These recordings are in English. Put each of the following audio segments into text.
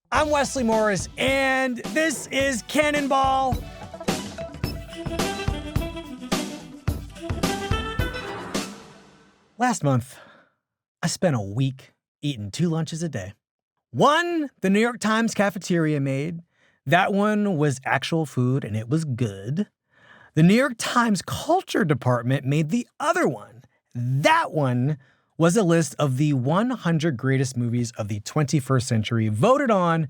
I'm Wesley Morris, and this is Cannonball. Last month, I spent a week eating 2 lunches a day. One, the New York Times cafeteria made. That one was actual food, and it was good. The New York Times culture department made the other one. That one was a list of the 100 greatest movies of the 21st century, voted on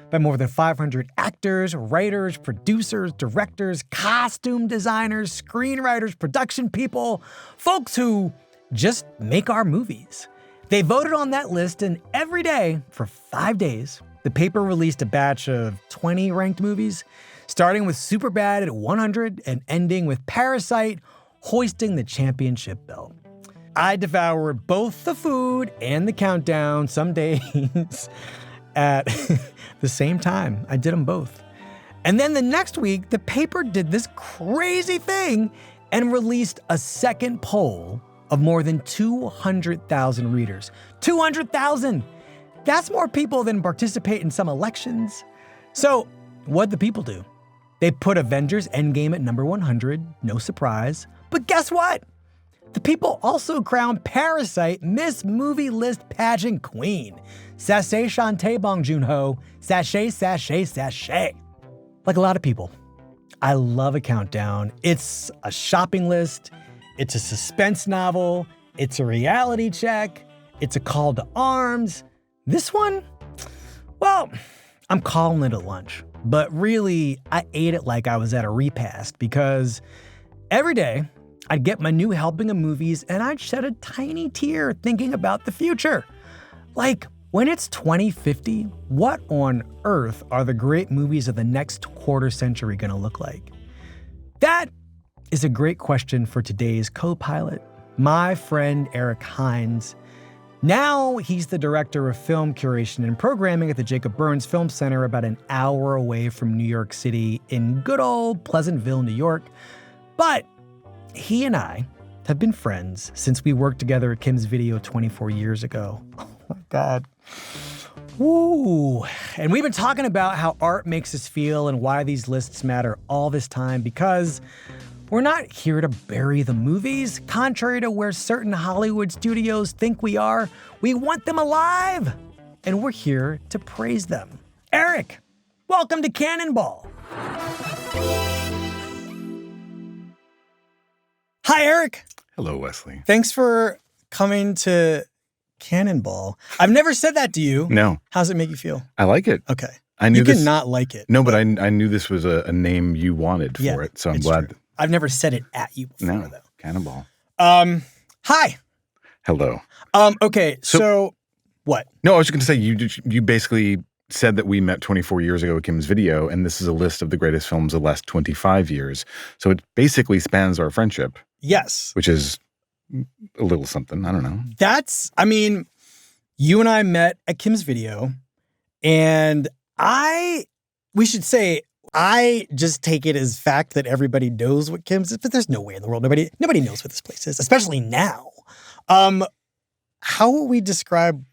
by more than 500 actors, writers, producers, directors, costume designers, screenwriters, production people, folks who just make our movies. They voted on that list, and every day for 5 days, the paper released a batch of 20 ranked movies, starting with Superbad at 100 and ending with Parasite hoisting the championship belt. I devoured both the food and the countdown some days at the same time. I did them both. And then the next week, the paper did this crazy thing and released a second poll of more than 200,000 readers. 200,000! That's more people than participate in some elections. So what'd the people do? They put Avengers Endgame at number 100, no surprise. But guess what? The people also crowned Parasite Miss Movie List Pageant Queen. Sashay Shantae Bong Joon-ho, sashay, sashay, sashay. Like a lot of people, I love a countdown. It's a shopping list. It's a suspense novel. It's a reality check. It's a call to arms. This one, well, I'm calling it a lunch. But really, I ate it like I was at a repast because every day, I'd get my new helping of movies and I'd shed a tiny tear thinking about the future. Like, when it's 2050, what on earth are the great movies of the next quarter century gonna look like? That is a great question for today's co-pilot, my friend Eric Hynes. Now he's the director of film curation and programming at the Jacob Burns Film Center about an hour away from New York City in good old Pleasantville, New York. But he and I have been friends since we worked together at Kim's Video 24 years ago. Oh my God. Woo. And we've been talking about how art makes us feel and why these lists matter all this time, because we're not here to bury the movies, contrary to where certain Hollywood studios think we are. We want them alive, and we're here to praise them. Eric, welcome to Cannonball. Hi, Eric. Hello, Wesley. Thanks for coming to Cannonball. I've never said that to you. No. How's it make you feel? I like it. Okay. I knew you this. can not like it. No, but I knew this was a name you wanted for it, so I'm glad. True. I've never said it at you before, though. Cannonball. Hi. Hello. Okay, so what? No, I was just going to say, you basically said that we met 24 years ago at Kim's Video, and this is a list of the greatest films of the last 25 years. So it basically spans our friendship. Yes. Which is a little something. I don't know. You and I met at Kim's Video, and we should say, I just take it as fact that everybody knows what Kim's is, but there's no way in the world nobody knows what this place is, especially now. How would we describe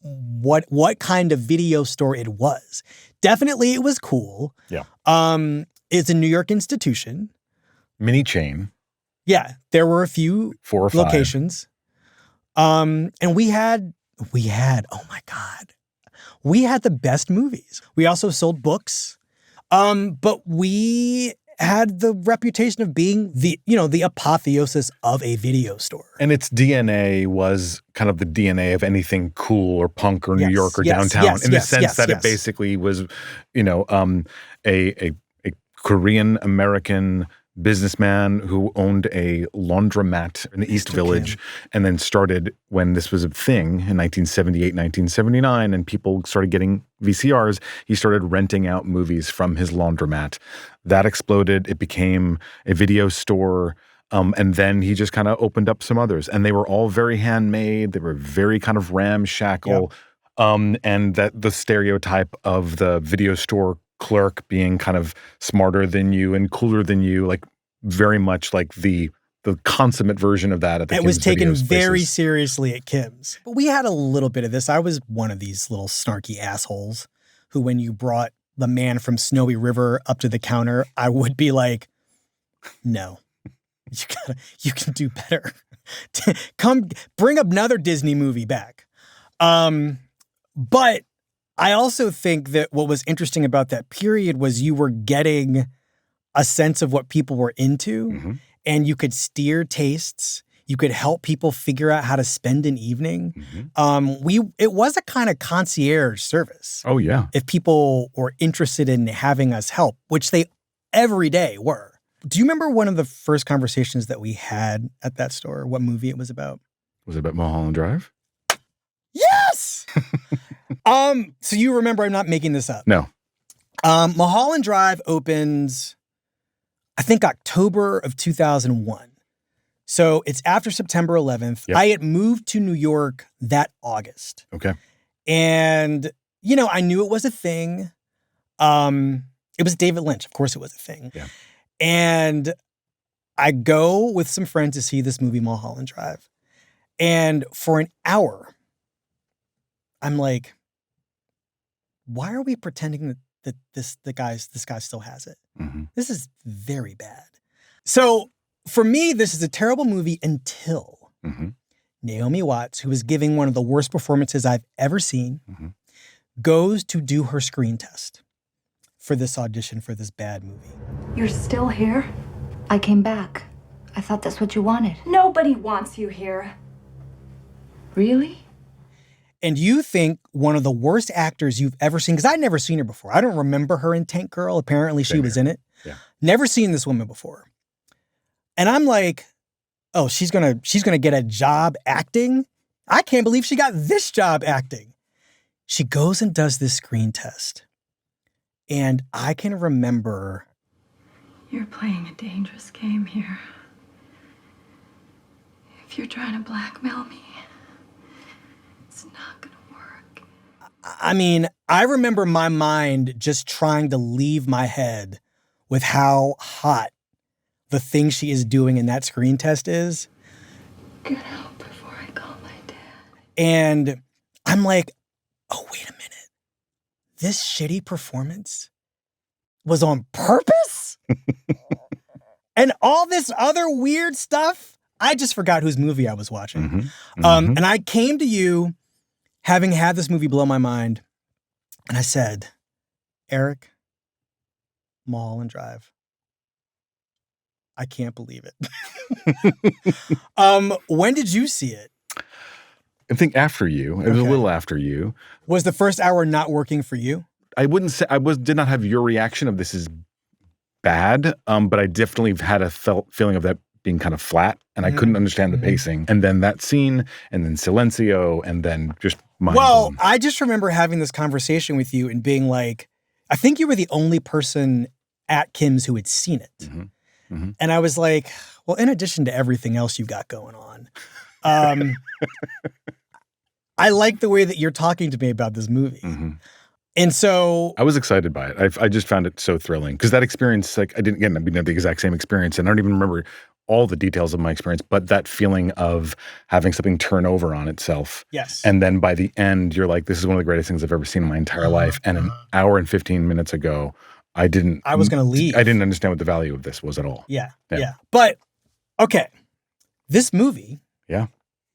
what kind of video store it was? Definitely it was cool. Yeah. It's a New York institution. Mini chain. Yeah. There were a few 4 or 5 locations. And we had, oh my God, we had the best movies. We also sold books. But we had the reputation of being the apotheosis of a video store. And its DNA was kind of the DNA of anything cool or punk or New York or downtown, in the sense that it basically was, a Korean American businessman who owned a laundromat in the East Village and then started, when this was a thing in 1978, 1979, and people started getting VCRs, he started renting out movies from his laundromat. That exploded. It became a video store. And then he just kind of opened up some others. And they were all very handmade. They were very kind of ramshackle. Yep. And that the stereotype of the video store clerk being kind of smarter than you and cooler than you, like very much like the consummate version of that at the Kim's. It was taken very seriously at Kim's. But we had a little bit of this. I was one of these little snarky assholes. who when you brought the man from Snowy River up to the counter, I would be like, no, you can do better. Come bring another Disney movie back. But I also think that what was interesting about that period was you were getting a sense of what people were into, and you could steer tastes. You could help people figure out how to spend an evening. It was a kind of concierge service. Oh, yeah. If people were interested in having us help, which they every day were. Do you remember one of the first conversations that we had at that store? What movie it was about? Was it about Mulholland Drive? Yes! So you remember, I'm not making this up. No. Mulholland Drive opens, I think, October of 2001. So it's after September 11th. Yep. I had moved to New York that August. Okay. And, you know, I knew it was a thing. It was David Lynch. Of course it was a thing. Yeah. And I go with some friends to see this movie, Mulholland Drive. And for an hour, I'm like, why are we pretending that this guy still has it? This is very bad. So for me, this is a terrible movie until Naomi Watts, who is giving one of the worst performances I've ever seen, goes to do her screen test for this audition for this bad movie. You're still here? I came back. I thought that's what you wanted. Nobody wants you here. Really? And you think one of the worst actors you've ever seen, because I'd never seen her before. I don't remember her in Tank Girl. Apparently she was in it. Yeah. Never seen this woman before. And I'm like, oh, she's gonna get a job acting? I can't believe she got this job acting. She goes and does this screen test. And I can remember. You're playing a dangerous game here. If you're trying to blackmail me, it's not gonna work. I mean, I remember my mind just trying to leave my head with how hot the thing she is doing in that screen test is. Get out before I call my dad. And I'm like, oh, wait a minute. This shitty performance was on purpose? And all this other weird stuff? I just forgot whose movie I was watching. And I came to you having had this movie blow my mind. And I said, Eric, Mulholland Drive. I can't believe it. When did you see it? I think after you. It was a little after you. Was the first hour not working for you? I wouldn't say did not have your reaction of this is bad, but I definitely had a feeling of that being kind of flat, and I couldn't understand the pacing. And then that scene, and then Silencio, and then just mind blown. I just remember having this conversation with you and being like, I think you were the only person at Kim's who had seen it. And I was like, well, in addition to everything else you got going on, I like the way that you're talking to me about this movie. And so I was excited by it. I just found it so thrilling because that experience, like I didn't have the exact same experience, and I don't even remember all the details of my experience, but that feeling of having something turn over on itself. Yes. And then by the end, you're like, this is one of the greatest things I've ever seen in my entire life. And an hour and 15 minutes ago, I was going to leave. I didn't understand what the value of this was at all. Yeah. But, okay, this movie. Yeah.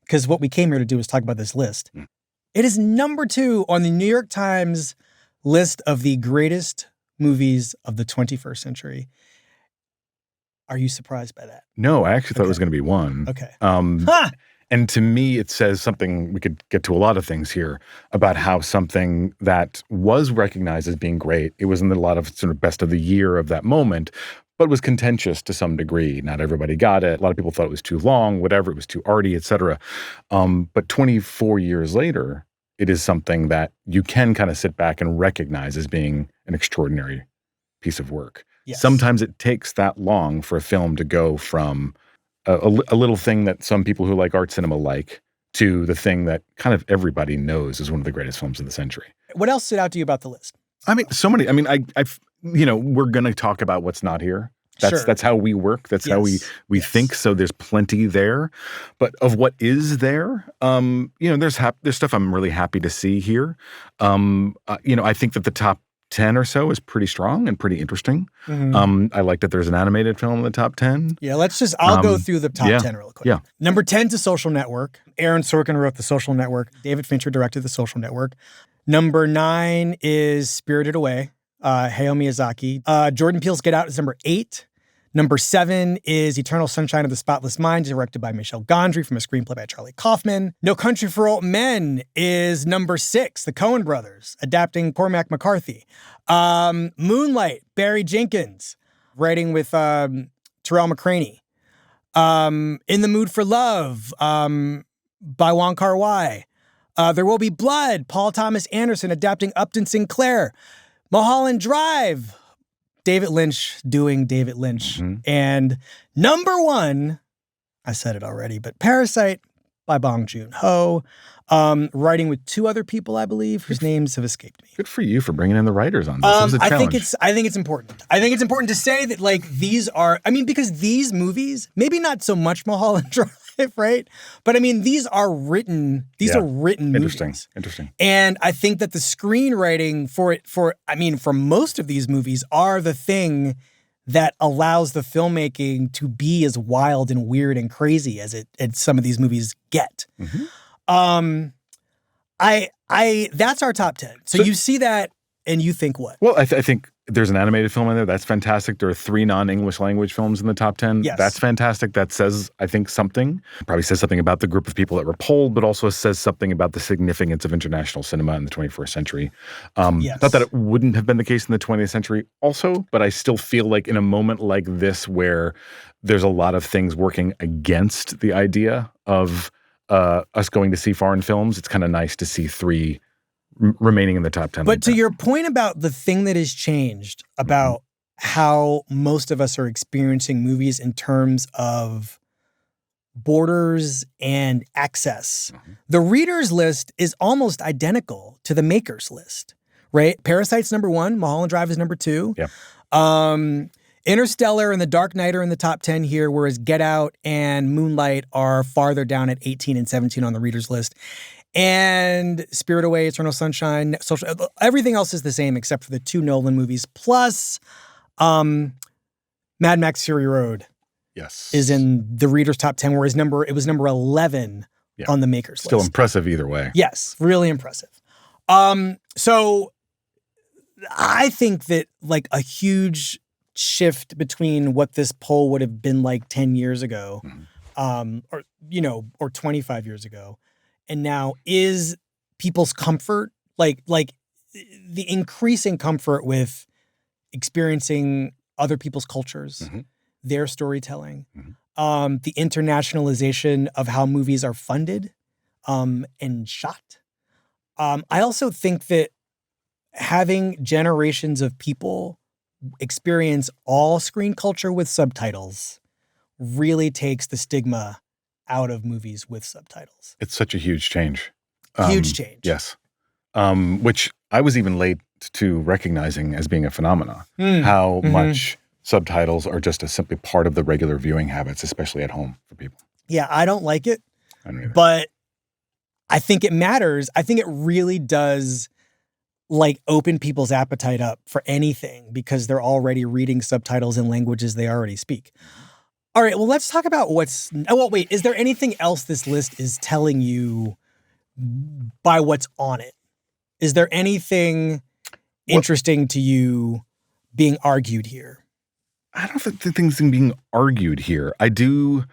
Because what we came here to do is talk about this list. It is number 2 on the New York Times list of the greatest movies of the 21st century. Are you surprised by that? No, I actually thought it was going to be 1. Okay. And to me, it says something, we could get to a lot of things here, about how something that was recognized as being great, it was in a lot of sort of best of the year of that moment, but was contentious to some degree. Not everybody got it. A lot of people thought it was too long, whatever, it was too arty, et cetera. But 24 years later, it is something that you can kind of sit back and recognize as being an extraordinary piece of work. Yes. Sometimes it takes that long for a film to go from a little thing that some people who like art cinema like to the thing that kind of everybody knows is one of the greatest films of the century. What else stood out to you about the list? I mean, so many. I mean, we're going to talk about what's not here. That's how we work. That's how we think. So there's plenty there. But of what is there, there's stuff I'm really happy to see here. I think that the top 10 or so is pretty strong and pretty interesting. I like that there's an animated film in the top 10. Yeah, I'll go through the top 10 real quick. Yeah. Number 10 is Social Network. Aaron Sorkin wrote The Social Network. David Fincher directed The Social Network. Number 9 is Spirited Away, Hayao Miyazaki. Jordan Peele's Get Out is number 8. Number 7 is Eternal Sunshine of the Spotless Mind, directed by Michel Gondry from a screenplay by Charlie Kaufman. No Country for Old Men is number 6, the Coen brothers, adapting Cormac McCarthy. Moonlight, Barry Jenkins, writing with Terrell McCraney. In the Mood for Love, by Wong Kar-wai. There Will Be Blood, Paul Thomas Anderson, adapting Upton Sinclair. Mulholland Drive, David Lynch doing David Lynch. And number 1, I said it already, but Parasite by Bong Joon-ho, writing with 2 other people, I believe, whose names have escaped me. Good for you for bringing in the writers on this. It was a challenge. I think it's important. I think it's important to say that, like, these are, because these movies, maybe not so much Mulholland Drive, right? But these are written movies. Interesting. And I think that the screenwriting for most of these movies are the thing that allows the filmmaking to be as wild and weird and crazy as some of these movies get. That's our top 10. So you see that and you think what? Well, I think there's an animated film in there. That's fantastic. There are 3 non-English language films in the top 10. Yes. That's fantastic. That says, I think, something. Probably says something about the group of people that were polled, but also says something about the significance of international cinema in the 21st century. Yes. Not that it wouldn't have been the case in the 20th century also, but I still feel like in a moment like this where there's a lot of things working against the idea of us going to see foreign films, it's kind of nice to see 3 remaining in the top 10. But to your point about the thing that has changed about how most of us are experiencing movies in terms of borders and access, the reader's list is almost identical to the maker's list, right? Parasite's number 1, Mulholland Drive is number 2. Yeah. Interstellar and The Dark Knight are in the top 10 here, whereas Get Out and Moonlight are farther down at 18 and 17 on the reader's list. And Spirit Away, Eternal Sunshine, everything else is the same except for the 2 Nolan movies. Plus, Mad Max Fury Road is in the reader's top 10, whereas it was number 11 on the maker's list. Still impressive either way. Yes, really impressive. So I think that like a huge shift between what this poll would have been like 10 years ago, or 25 years ago, and now is people's comfort, like the increasing comfort with experiencing other people's cultures, their storytelling, the internationalization of how movies are funded and shot. I also think that having generations of people experience all screen culture with subtitles really takes the stigma out of movies with subtitles. It's such a huge change. Huge change. Yes. Which I was even late to recognizing as being a phenomenon. How much subtitles are just a simply part of the regular viewing habits, especially at home for people. Yeah, I don't like it. I don't either. But I think it matters. I think it really does like open people's appetite up for anything because they're already reading subtitles in languages they already speak. All right, well, let's talk about wait, is there anything else this list is telling you by what's on it? Is there anything interesting to you being argued here? I don't think the things being argued here. I do.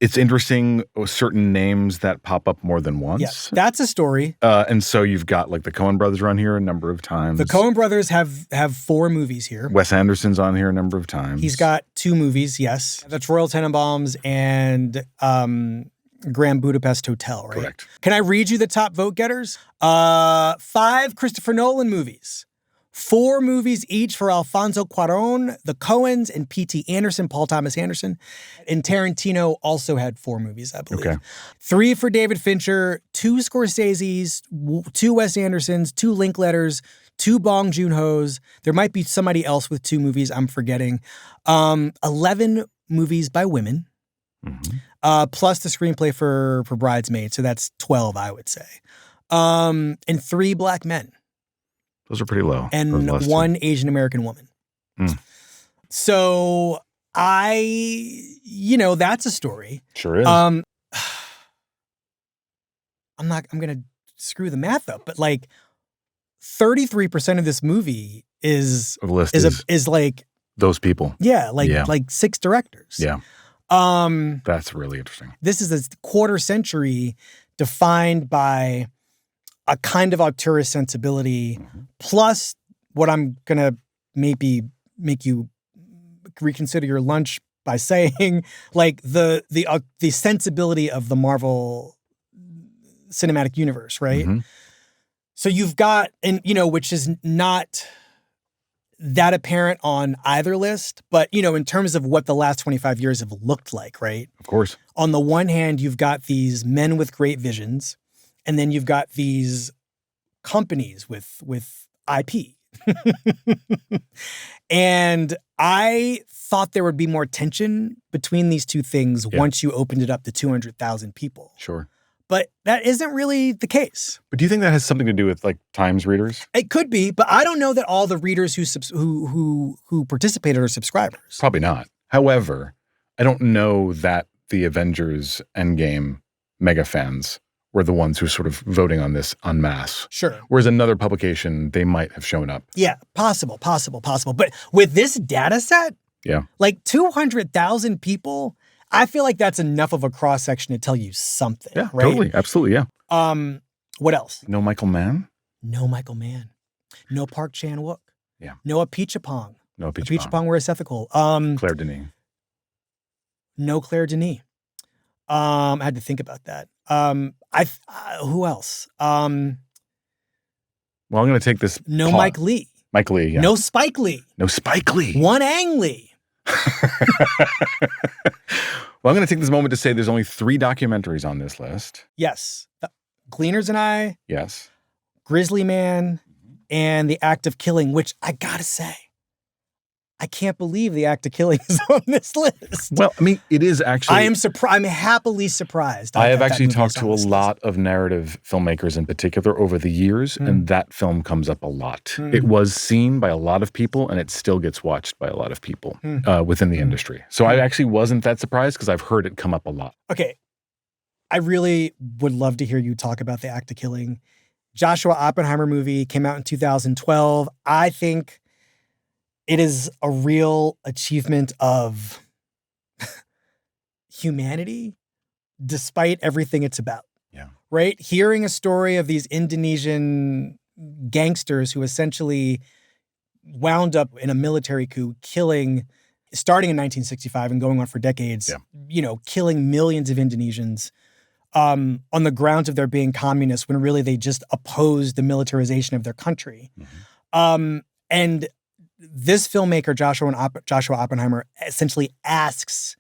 It's interesting, certain names that pop up more than once. Yes, that's a story. And so you've got like the Coen brothers are on here a number of times. The Coen brothers have 4 movies here. Wes Anderson's on here a number of times. He's got 2 movies, yes. That's Royal Tenenbaums and Grand Budapest Hotel, right? Correct. Can I read you the top vote getters? 5 Christopher Nolan movies. 4 movies each for Alfonso Cuarón, the Coens, and P.T. Anderson, Paul Thomas Anderson. And Tarantino also had 4 movies, I believe. Okay. 3 for David Fincher, 2 Scorsese's, 2 Wes Andersons, 2 Linkletters, 2 Bong Joon-ho's. There might be somebody else with 2 movies I'm forgetting. 11 movies by women, plus the screenplay for Bridesmaids. So that's 12, I would say. And 3 black men. Those are pretty low. And 1 Asian American woman. So that's a story. Sure is. I'm going to screw the math up, but like 33% of this movie is like those people. Yeah, like 6 directors. Yeah. That's really interesting. This is a quarter century defined by a kind of auteur sensibility, plus what I'm going to maybe make you reconsider your lunch by saying, like the sensibility of the Marvel cinematic universe, right? So you've got, which is not that apparent on either list, but, in terms of what the last 25 years have looked like, right? Of course. On the one hand, you've got these men with great visions, and then you've got these companies with IP. And I thought there would be more tension between these two things once you opened it up to 200,000 people. Sure. But that isn't really the case. But do you think that has something to do with like Times readers? It could be, but I don't know that all the readers who participated are subscribers. Probably not. However, I don't know that the Avengers Endgame mega fans were the ones who were sort of voting on this en masse. Sure. Whereas another publication, they might have shown up. Yeah, possible. But with this data set, like 200,000 people, I feel like that's enough of a cross-section to tell you something. Yeah, right? totally. Absolutely, yeah. What else? No Michael Mann? No Michael Mann. No Park Chan-wook. Yeah. No Apichatpong. No Apichatpong. Apichatpong were ethical. Claire Denis. No Claire Denis. I had to think about that. Who else? Well, I'm going to take this. No Mike Lee. Mike Lee, yeah. No Spike Lee. No Spike Lee. One Ang Lee. Well, I'm going to take this moment to say there's only 3 documentaries on this list. Yes. Gleaners and I. Yes. Grizzly Man and The Act of Killing, which I gotta say, I can't believe The Act of Killing is on this list. Well, I mean, it is actually. I am surprised. I'm happily surprised. I have actually talked to a lot of narrative filmmakers in particular over the years, and that film comes up a lot. It was seen by a lot of people, and it still gets watched by a lot of people within the industry. So I actually wasn't that surprised because I've heard it come up a lot. Okay. I really would love to hear you talk about The Act of Killing. Joshua Oppenheimer movie came out in 2012. I think it is a real achievement of humanity despite everything it's about. Yeah. Right? Hearing a story of these Indonesian gangsters who essentially wound up in a military coup, killing, starting in 1965 and going on for decades, killing millions of Indonesians on the grounds of their being communists when really they just opposed the militarization of their country. And this filmmaker, Joshua Oppenheimer, essentially asks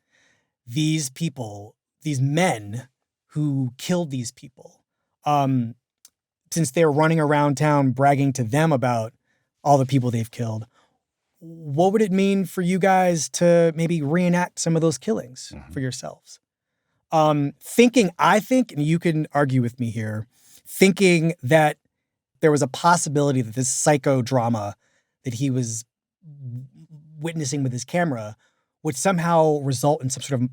these people, these men who killed these people, since they're running around town bragging to them about all the people they've killed, what would it mean for you guys to maybe reenact some of those killings for yourselves? I think, and you can argue with me here, thinking that there was a possibility that this psychodrama that he was witnessing with his camera would somehow result in some sort of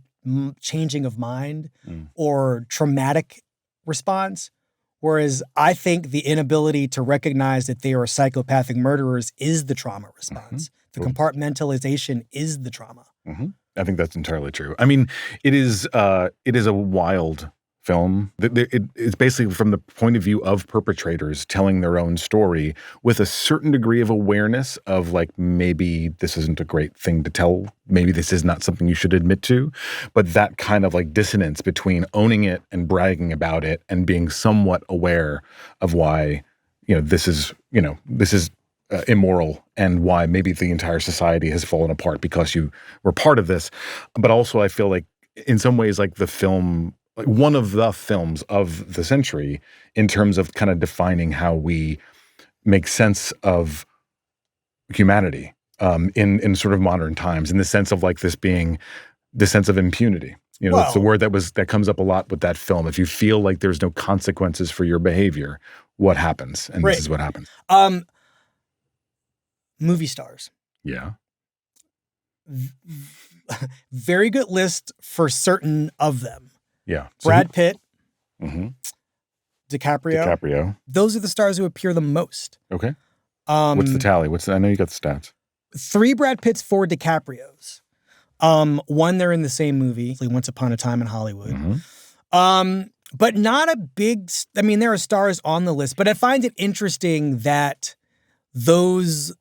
changing of mind or traumatic response. Whereas I think the inability to recognize that they are psychopathic murderers is the trauma response. The compartmentalization is the trauma. I think that's entirely true. I mean, it is a wild film. It's basically from the point of view of perpetrators telling their own story with a certain degree of awareness of like, maybe this isn't a great thing to tell. Maybe this is not something you should admit to. But that kind of like dissonance between owning it and bragging about it and being somewhat aware of why, this is immoral and why maybe the entire society has fallen apart because you were part of this. But also I feel like in some ways like the film, like one of the films of the century in terms of kind of defining how we make sense of humanity in sort of modern times, in the sense of like this being the sense of impunity. You know, it's the word that comes up a lot with that film. If you feel like there's no consequences for your behavior, what happens? And this is what happens. Movie stars. Yeah. Very good list for certain of them. Yeah. Brad Pitt. Mm-hmm. DiCaprio. Those are the stars who appear the most. Okay. What's the tally? I know you got the stats. 3 Brad Pitts, 4 DiCaprios. 1, they're in the same movie, Once Upon a Time in Hollywood. Mm-hmm. But not a big, there are stars on the list, but I find it interesting that those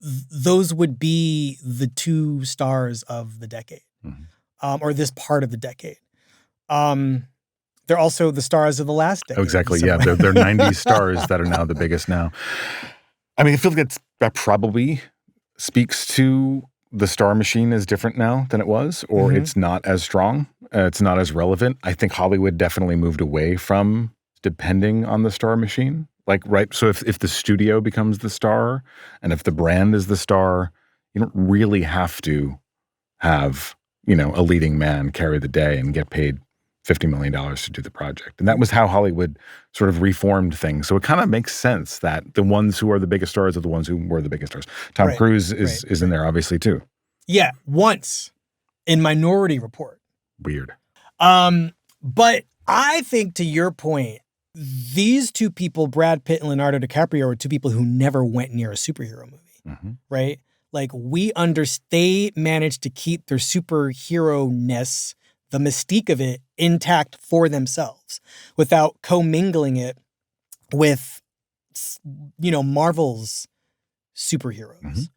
would be the 2 stars of the decade, or this part of the decade. They're also the stars of the last decade. Oh, exactly. Yeah. They're 90 stars that are now the biggest now. I mean, I feel like that probably speaks to the star machine is different now than it was, or it's not as strong. It's not as relevant. I think Hollywood definitely moved away from depending on the star machine. Like, right. So if the studio becomes the star and if the brand is the star, you don't really have to have, a leading man carry the day and get paid $50 million to do the project. And that was how Hollywood sort of reformed things. So it kind of makes sense that the ones who are the biggest stars are the ones who were the biggest stars. Tom Cruise is in there, obviously, too. Yeah, once in Minority Report. Weird. But I think, to your point, these 2 people, Brad Pitt and Leonardo DiCaprio, are 2 people who never went near a superhero movie, right? Like, they managed to keep their superhero-ness, the mystique of it, intact for themselves without commingling it with, Marvel's superheroes.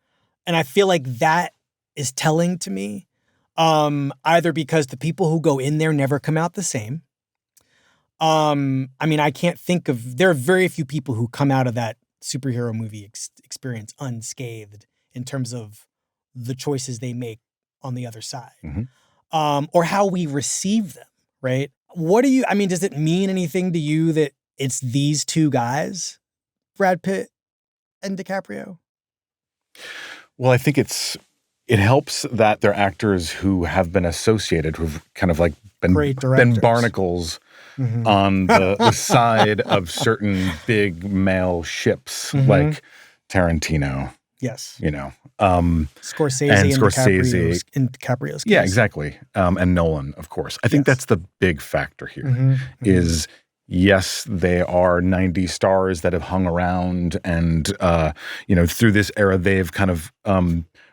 And I feel like that is telling to me, either because the people who go in there never come out the same. I can't think of, there are very few people who come out of that superhero movie experience unscathed in terms of the choices they make on the other side. Or how we receive them, right? Does it mean anything to you that it's these 2 guys, Brad Pitt and DiCaprio? Well, I think it helps that they're actors who have been associated, who've kind of like been barnacles on the side of certain big male ships, like Tarantino. Yes. Scorsese and DiCaprio's case. Yeah, exactly. And Nolan, of course. I think that's the big factor here is, yes, they are 90 stars that have hung around and, through this era, they've kind of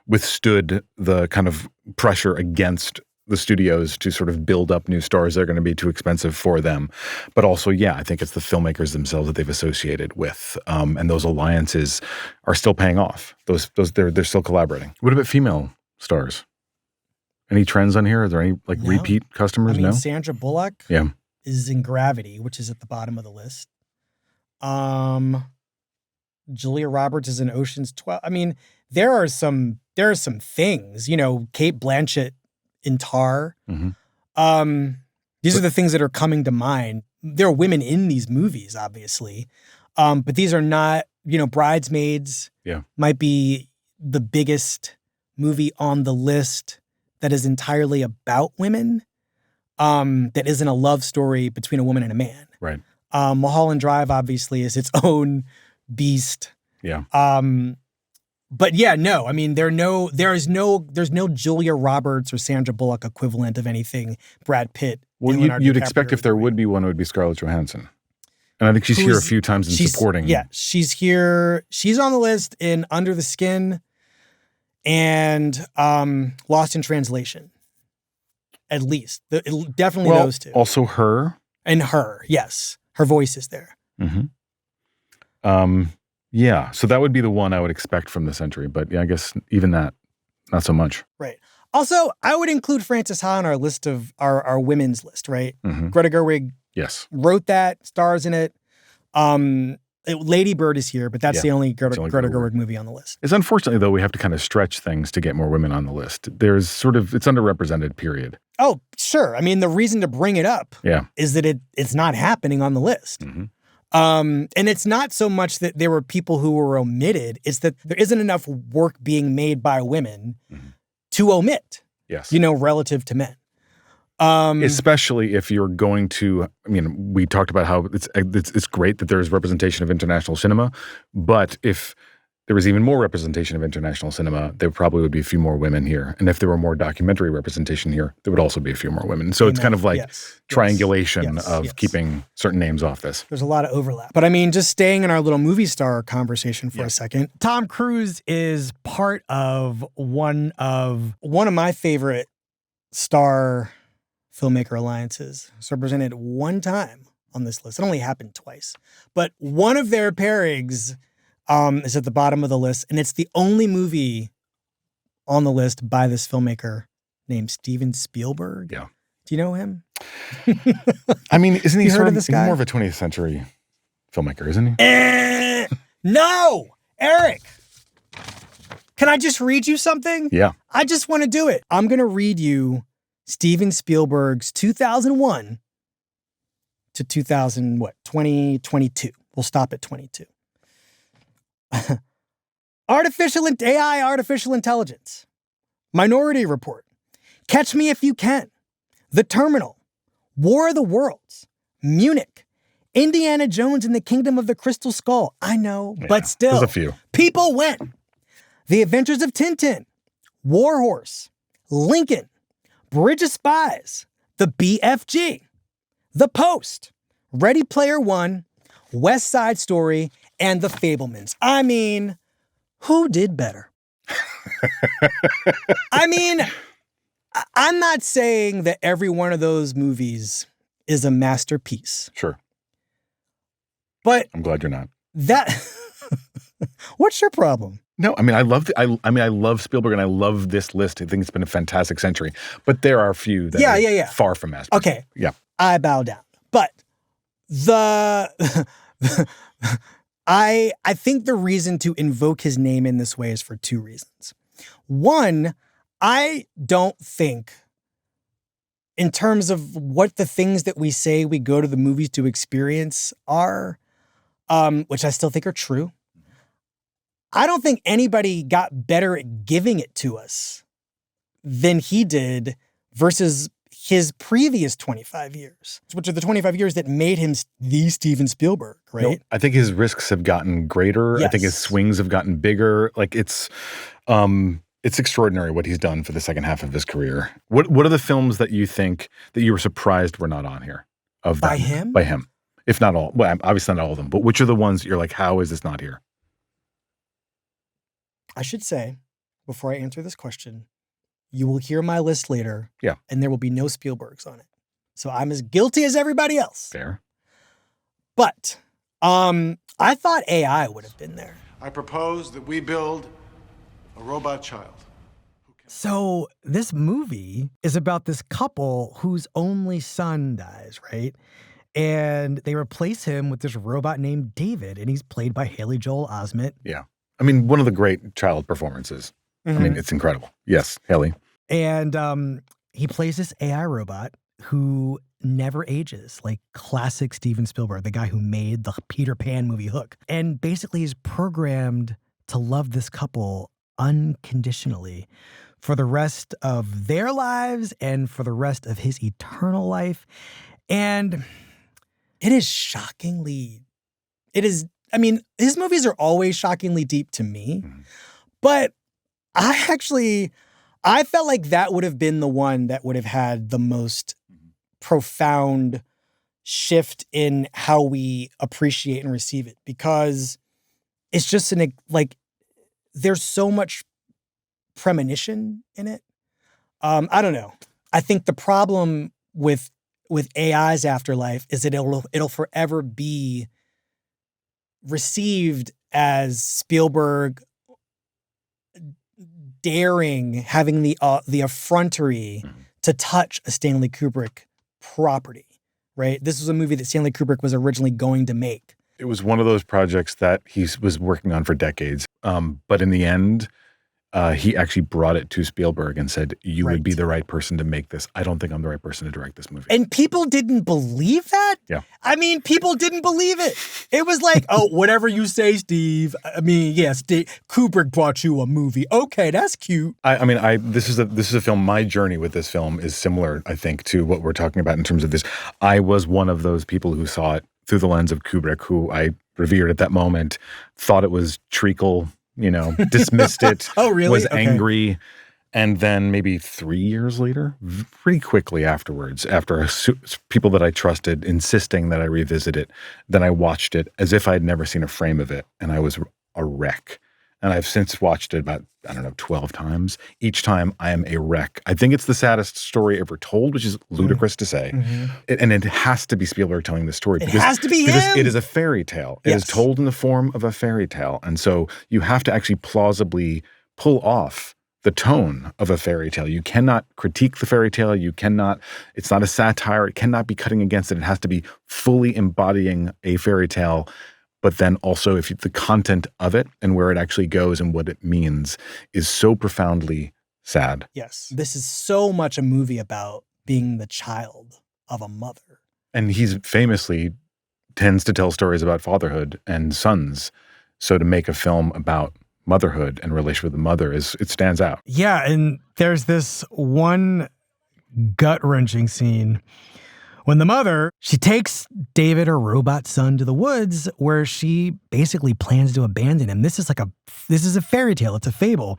withstood the kind of pressure against the studios to sort of build up new stars that are going to be too expensive for them. But also, I think it's the filmmakers themselves that they've associated with. And those alliances are still paying off. They're still collaborating. What about female stars? Any trends on here? Are there any repeat customers? No? Sandra Bullock is in Gravity, which is at the bottom of the list. Julia Roberts is in Ocean's 12. There are some things, Cate Blanchett in Tar. These are the things that are coming to mind. There are women in these movies, obviously. But these are not, Bridesmaids might be the biggest movie on the list that is entirely about women, that isn't a love story between a woman and a man. Right. Mulholland Drive, obviously, is its own beast. Yeah. But there's no Julia Roberts or Sandra Bullock equivalent of anything Brad Pitt. Well, you'd expect if there would be one, it would be Scarlett Johansson. And I think she's here a few times in supporting. Yeah, she's here. She's on the list in Under the Skin and Lost in Translation. At least. Definitely those 2. Also Her. And Her, yes. Her voice is there. Yeah, so that would be the one I would expect from the century. But I guess even that, not so much. Right. Also, I would include Frances Ha on our list of our women's list, right? Greta Gerwig wrote that, stars in it. Lady Bird is here, but that's the only Greta Gerwig movie on the list. It's unfortunately, though, we have to kind of stretch things to get more women on the list. There's it's underrepresented, period. Oh, sure. The reason to bring it up is that it's not happening on the list. And it's not so much that there were people who were omitted, it's that there isn't enough work being made by women to omit, Yes. relative to men. Especially if you're going to, we talked about how it's great that there's representation of international cinema, but if there was even more representation of international cinema, there probably would be a few more women here. And if there were more documentary representation here, there would also be a few more women. So it's kind of like triangulation of keeping certain names off this. There's a lot of overlap. But just staying in our little movie star conversation for a second, Tom Cruise is part of one of my favorite star filmmaker alliances. It's represented one time on this list. It only happened twice. But one of their pairings is at the bottom of the list, and it's the only movie on the list by this filmmaker named Steven Spielberg. Yeah. Do you know him? Isn't he heard of this guy? He's more of a 20th century filmmaker, isn't he? No! Eric! Can I just read you something? Yeah. I just want to do it. I'm going to read you Steven Spielberg's 2001 to 2022. We'll stop at 22. Artificial intelligence. Minority Report. Catch Me If You Can. The Terminal. War of the Worlds. Munich. Indiana Jones and the Kingdom of the Crystal Skull. I know, but still. There's a few. People went. The Adventures of Tintin. War Horse. Lincoln. Bridge of Spies. The BFG. The Post. Ready Player One. West Side Story. And The Fabelmans. Who did better? I'm not saying that every one of those movies is a masterpiece. Sure. But I'm glad you're not. What's your problem? No, I love Spielberg and I love this list. I think it's been a fantastic century. But there are a few that are far from masterpieces. Okay. Yeah. I bow down. But I think the reason to invoke his name in this way is for two reasons. One, I don't think, in terms of what the things that we say we go to the movies to experience are, which I still think are true, I don't think anybody got better at giving it to us than he did versus his previous 25 years, which are the 25 years that made him the Steven Spielberg, right? No, I think his risks have gotten greater. Yes. I think his swings have gotten bigger. It's extraordinary what he's done for the second half of his career. What are the films that you think that you were surprised were not on here? By him? By him. If not all. Well, obviously not all of them. But which are the ones that you're like, how is this not here? I should say, before I answer this question, you will hear my list later. Yeah. And there will be no Spielbergs on it. So I'm as guilty as everybody else. Fair. But I thought AI would have been there. I propose that we build a robot child. So this movie is about this couple whose only son dies, right? And they replace him with this robot named David, and he's played by Haley Joel Osment. Yeah. One of the great child performances. Mm-hmm. It's incredible. Yes, Haley. And he plays this AI robot who never ages, like classic Steven Spielberg, the guy who made the Peter Pan movie Hook, and basically is programmed to love this couple unconditionally for the rest of their lives and for the rest of his eternal life. And it is his movies are always shockingly deep to me, but I felt like that would have been the one that would have had the most profound shift in how we appreciate and receive it, because it's just there's so much premonition in it. I don't know. I think the problem with AI's afterlife is that it'll forever be received as Spielberg having the effrontery to touch a Stanley Kubrick property, right? This was a movie that Stanley Kubrick was originally going to make. It was one of those projects that he was working on for decades. But in the end, he actually brought it to Spielberg and said, you Right. would be the right person to make this. I don't think I'm the right person to direct this movie. And people didn't believe that? Yeah. I mean, people didn't believe it. It was like, oh, whatever you say, Steve. I mean, yes, Kubrick brought you a movie. Okay, that's cute. This is a film. My journey with this film is similar, I think, to what we're talking about in terms of this. I was one of those people who saw it through the lens of Kubrick, who I revered at that moment, thought it was treacle, dismissed it. Oh, really? Was Okay. angry. And then maybe 3 years later, pretty quickly afterwards, after people that I trusted insisting that I revisit it, then I watched it as if I'd never seen a frame of it, and I was a wreck. And I've since watched it about, 12 times. Each time I am a wreck. I think it's the saddest story ever told, which is ludicrous to say. And it has to be Spielberg telling the story. It has to be because him. it is a fairy tale. It is told in the form of a fairy tale. And so you have to actually plausibly pull off the tone of a fairy tale. You cannot critique the fairy tale. It's not a satire. It cannot be cutting against it. It has to be fully embodying a fairy tale. But then also the content of it and where it actually goes and what it means is so profoundly sad. Yes. This is so much a movie about being the child of a mother. And he's famously tends to tell stories about fatherhood and sons. So to make a film about motherhood and relation with the mother it stands out. Yeah, and there's this one gut-wrenching scene when the mother, she takes David, her robot son, to the woods where she basically plans to abandon him. This is a fairy tale. It's a fable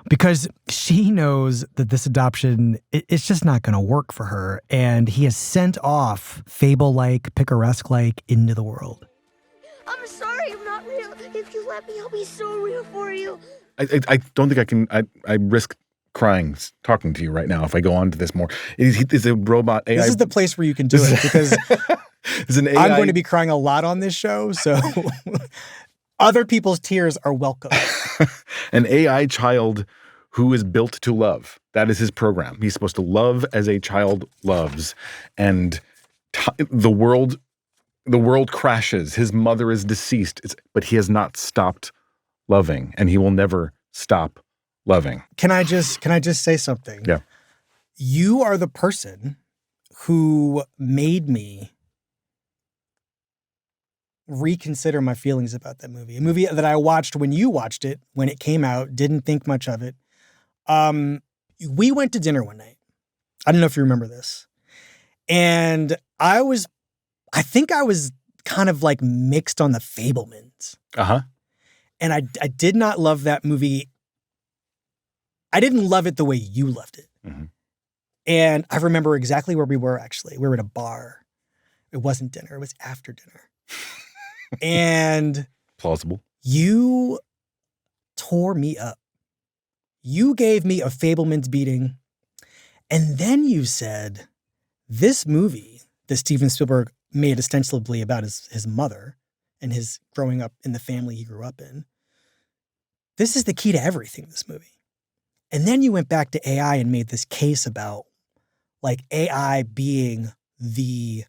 because she knows that this adoption, it's just not going to work for her. And he is sent off fable-like, picaresque-like into the world. I'm sorry I'm not real. If you let me, I'll be so real for you. I don't think I can. I risk crying talking to you right now if I go on to this more. It's a robot AI. This is the place where you can do it because it's an AI. I'm going to be crying a lot on this show, so other people's tears are welcome. An AI child who is built to love. That is his program. He's supposed to love as a child loves, and the world crashes. His mother is deceased, but he has not stopped loving, and he will never stop loving. Can I just say something? Yeah. You are the person who made me reconsider my feelings about that movie. A movie that I watched when you watched it, when it came out, didn't think much of it. We went to dinner one night. I don't know if you remember this. And I think I was kind of like mixed on the Fabelmans. Uh-huh. And I did not love that movie. I didn't love it the way you loved it. Mm-hmm. And I remember exactly where we were, actually. We were at a bar. It wasn't dinner. It was after dinner. And plausible. You tore me up. You gave me a Fabelman's beating. And then you said, this movie that Steven Spielberg made ostensibly about his mother and his growing up in the family he grew up in, this is the key to everything, this movie. And then you went back to AI and made this case about like AI being the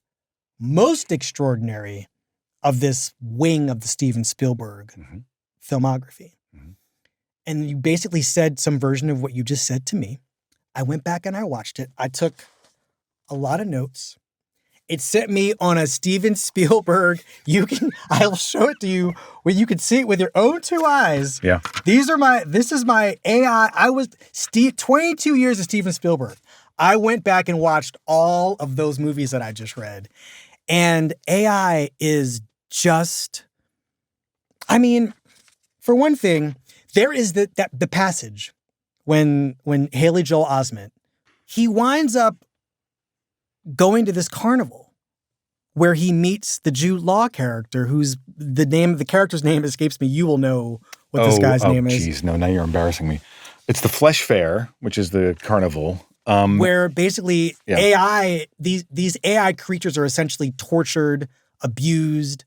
most extraordinary of this wing of the Steven Spielberg filmography. Mm-hmm. And you basically said some version of what you just said to me. I went back and I watched it. I took a lot of notes. It sent me on a Steven Spielberg. I'll show it to you where you can see it with your own two eyes. Yeah. This is my AI. 22 years of Steven Spielberg. I went back and watched all of those movies that I just read. And AI is just, for one thing, there is the passage when Haley Joel Osment, he winds up going to this carnival where he meets the Jude Law character, whose the character's name escapes me. You will know what this guy's name is. Oh, geez, no, now you're embarrassing me. It's the Flesh Fair, which is the carnival. Where basically AI, these AI creatures are essentially tortured, abused,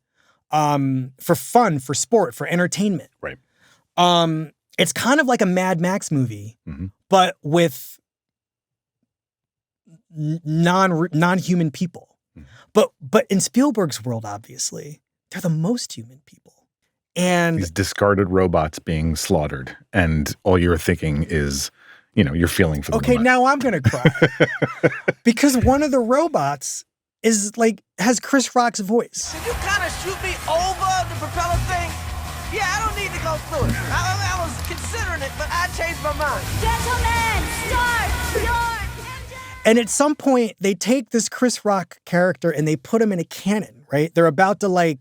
for fun, for sport, for entertainment. Right. It's kind of like a Mad Max movie, but with non-human people. But in Spielberg's world, obviously, they're the most human people. And these discarded robots being slaughtered, and all you're thinking is, you're feeling for them. Okay, now I'm going to cry. Because one of the robots is has Chris Rock's voice. Did you kind of shoot me over the propeller thing? Yeah, I don't need to go through it. I was considering it, but I changed my mind. Gentlemen, start your engine! And at some point, they take this Chris Rock character and they put him in a cannon, right? They're about to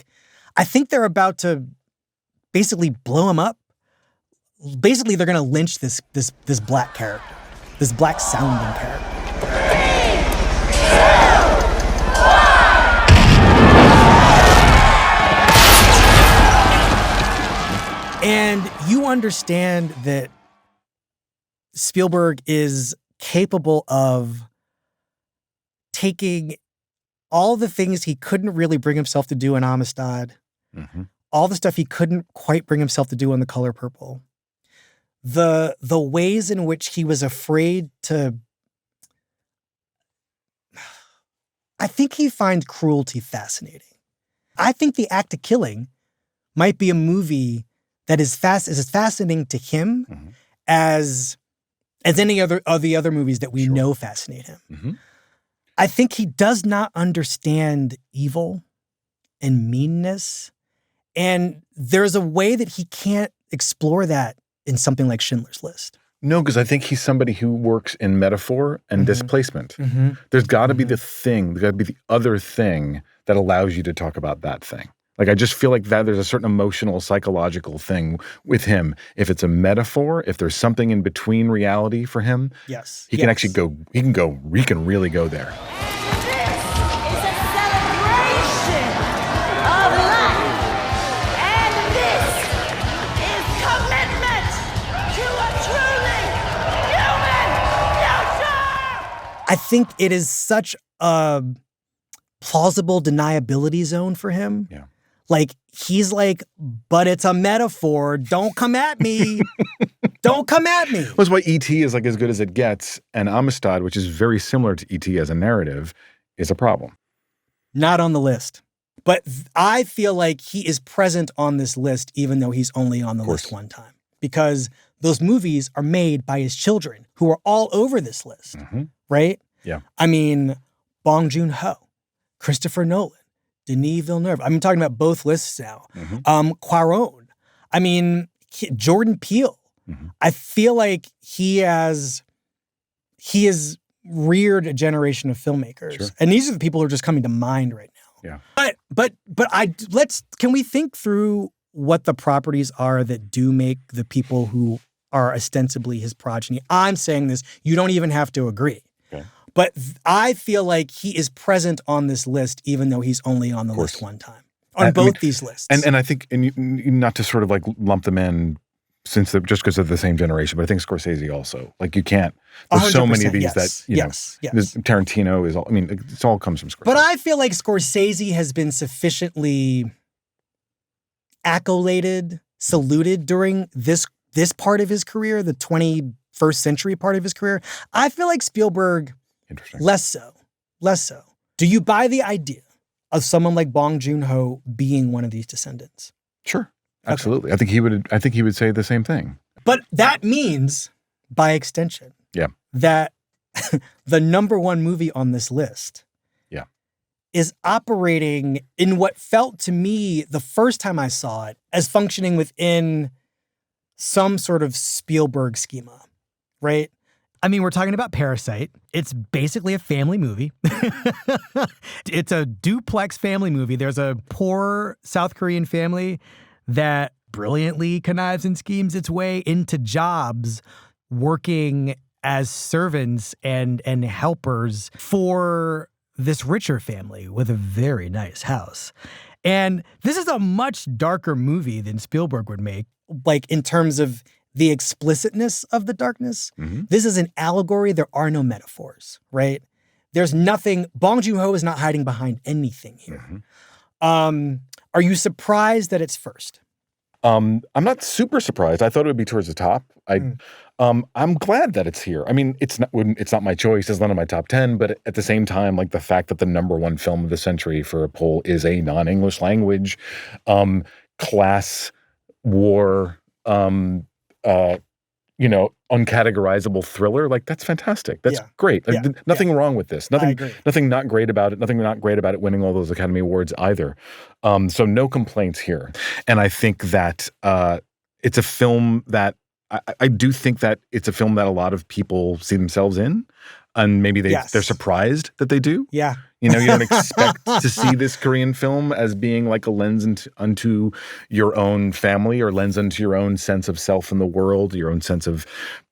I think they're about to basically blow him up. Basically, they're going to lynch this black character, this black sounding character. 3, 2, 1. And you understand that Spielberg is capable of taking all the things he couldn't really bring himself to do in Amistad, all the stuff he couldn't quite bring himself to do in The Color Purple, the ways in which he was afraid to. I think he finds cruelty fascinating. I think The Act of Killing might be a movie that is as fascinating to him as any other of the other movies that we know fascinate him. I think he does not understand evil and meanness. And there's a way that he can't explore that in something like Schindler's List. No, because I think he's somebody who works in metaphor and displacement. There's got to be the thing, there's got to be the other thing that allows you to talk about that thing. I just feel like that there's a certain emotional, psychological thing with him. If it's a metaphor, if there's something in between reality for him, he can actually go, he can really go there. I think it is such a plausible deniability zone for him. Yeah. He's but it's a metaphor. Don't come at me. Don't come at me. That's why E.T. is as good as it gets, and Amistad, which is very similar to E.T. as a narrative, is a problem. Not on the list. But I feel like he is present on this list, even though he's only on the list one time. Because those movies are made by his children, who are all over this list. Right? Yeah. I mean, Bong Joon-ho, Christopher Nolan, Denis Villeneuve. I'm talking about both lists now. Cuarón. I mean, Jordan Peele. I feel like he has reared a generation of filmmakers. And these are the people who are just coming to mind right now. Yeah. But can we think through what the properties are that do make the people who are ostensibly his progeny? I'm saying this, you don't even have to agree. Okay. But I feel like he is present on this list, even though he's only on the list one time. On both these lists. And I think, not to sort of lump them in just because of the same generation, but I think Scorsese also. You can't, there's so many of these Tarantino is all, it all comes from Scorsese. But I feel like Scorsese has been sufficiently accoladed, saluted during this part of his career, the 21st century part of his career. I feel like Spielberg, less so. Do you buy the idea of someone like Bong Joon-ho being one of these descendants? Sure, absolutely. Okay. I think he would say the same thing. But that means, by extension, that the number one movie on this list is operating in what felt to me the first time I saw it as functioning within some sort of Spielberg schema, right? I mean, we're talking about Parasite. It's basically a family movie. It's a duplex family movie. There's a poor South Korean family that brilliantly connives and schemes its way into jobs working as servants and helpers for this richer family with a very nice house. And this is a much darker movie than Spielberg would make, in terms of the explicitness of the darkness. This is an allegory. There are no metaphors, right? There's nothing. Bong Joon-ho is not hiding behind anything here. Are you surprised that it's first? I'm not super surprised. I thought it would be towards the top. I'm glad that it's here. I mean, it's not my choice. It's not in my top 10, but at the same time, the fact that the number one film of the century for a poll is a non-English language, class war, uncategorizable thriller. Like, that's fantastic. That's great. Like, nothing wrong with this. Nothing not great about it. Nothing not great about it winning all those Academy Awards either. So no complaints here. And I think that it's a film that I do think that it's a film that a lot of people see themselves in, and maybe they're surprised that they do. Yeah. You don't expect to see this Korean film as being like a lens unto your own family, or lens unto your own sense of self in the world, your own sense of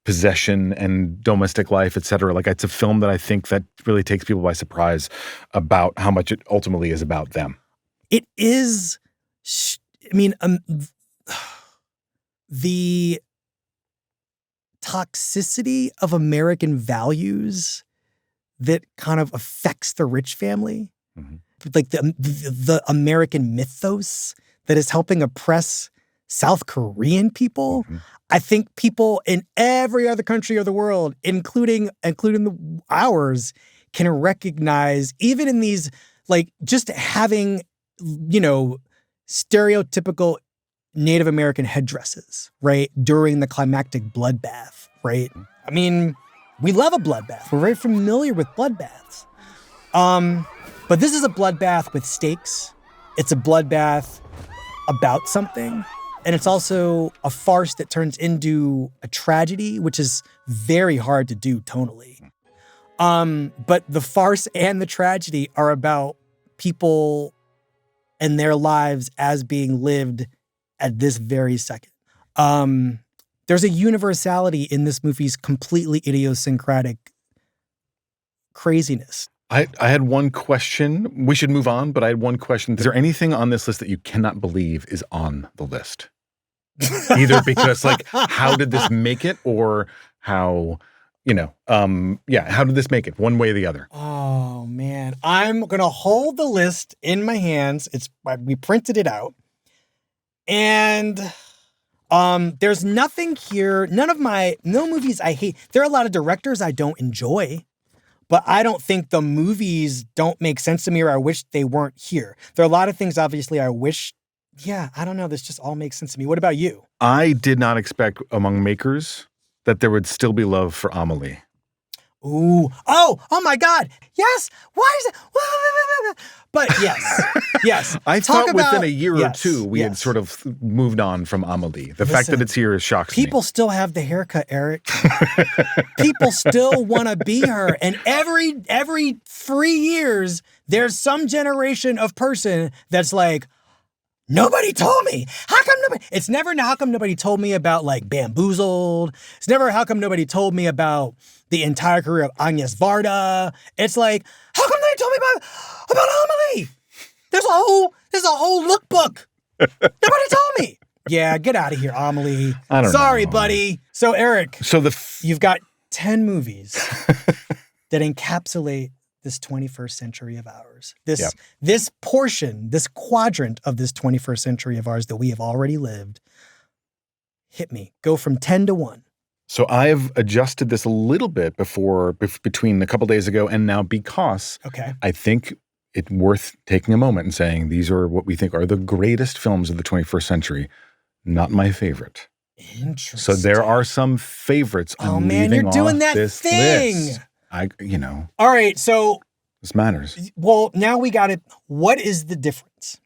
possession and domestic life, etc. Like, it's a film that I think that really takes people by surprise about how much it ultimately is about them. It is, the toxicity of American values that kind of affects the rich family, like the American mythos that is helping oppress South Korean people. I think people in every other country of the world, including ours, can recognize, even in these, like, just having, stereotypical Native American headdresses, right, during the climactic bloodbath, right? I mean, we love a bloodbath. We're very familiar with bloodbaths. But this is a bloodbath with stakes. It's a bloodbath about something. And it's also a farce that turns into a tragedy, which is very hard to do tonally. But the farce and the tragedy are about people and their lives as being lived at this very second. There's a universality in this movie's completely idiosyncratic craziness. I had one question. We should move on, but I had one question. Is there anything on this list that you cannot believe is on the list? Either because, like, how did this make it, or how, how did this make it? One way or the other. Oh, man. I'm going to hold the list in my hands. We printed it out. And there's nothing here. No movies I hate. There are a lot of directors I don't enjoy, but I don't think the movies don't make sense to me, or I wish they weren't here. There are a lot of things, obviously, I wish. Yeah, I don't know. This just all makes sense to me. What about you? I did not expect among makers that there would still be love for Amelie. Ooh. Oh my God. Yes. Why is it? But yes. I thought within a year or two, we had sort of moved on from Amelie. The fact that it's here shocks me. People still have the haircut, Eric. People still want to be her. And every 3 years, there's some generation of person that's like, nobody told me. How come nobody? It's never how come nobody told me about, like, Bamboozled. It's never how come nobody told me about the entire career of Agnes Varda. It's like, how come they told me about Amelie? There's a whole lookbook. Nobody told me. Yeah, get out of here, Amelie. I don't know. Sorry, buddy. So, Eric, you've got 10 movies that encapsulate this 21st century of ours. This portion, this quadrant of this 21st century of ours that we have already lived. Hit me. Go from 10 to 1. So I've adjusted this a little bit between a couple days ago and now, because I think it's worth taking a moment and saying these are what we think are the greatest films of the 21st century. Not my favorite. Interesting. So there are some favorites. Oh man, you're doing that thing. List. All right, so this matters. Well, now we got it. What is the difference?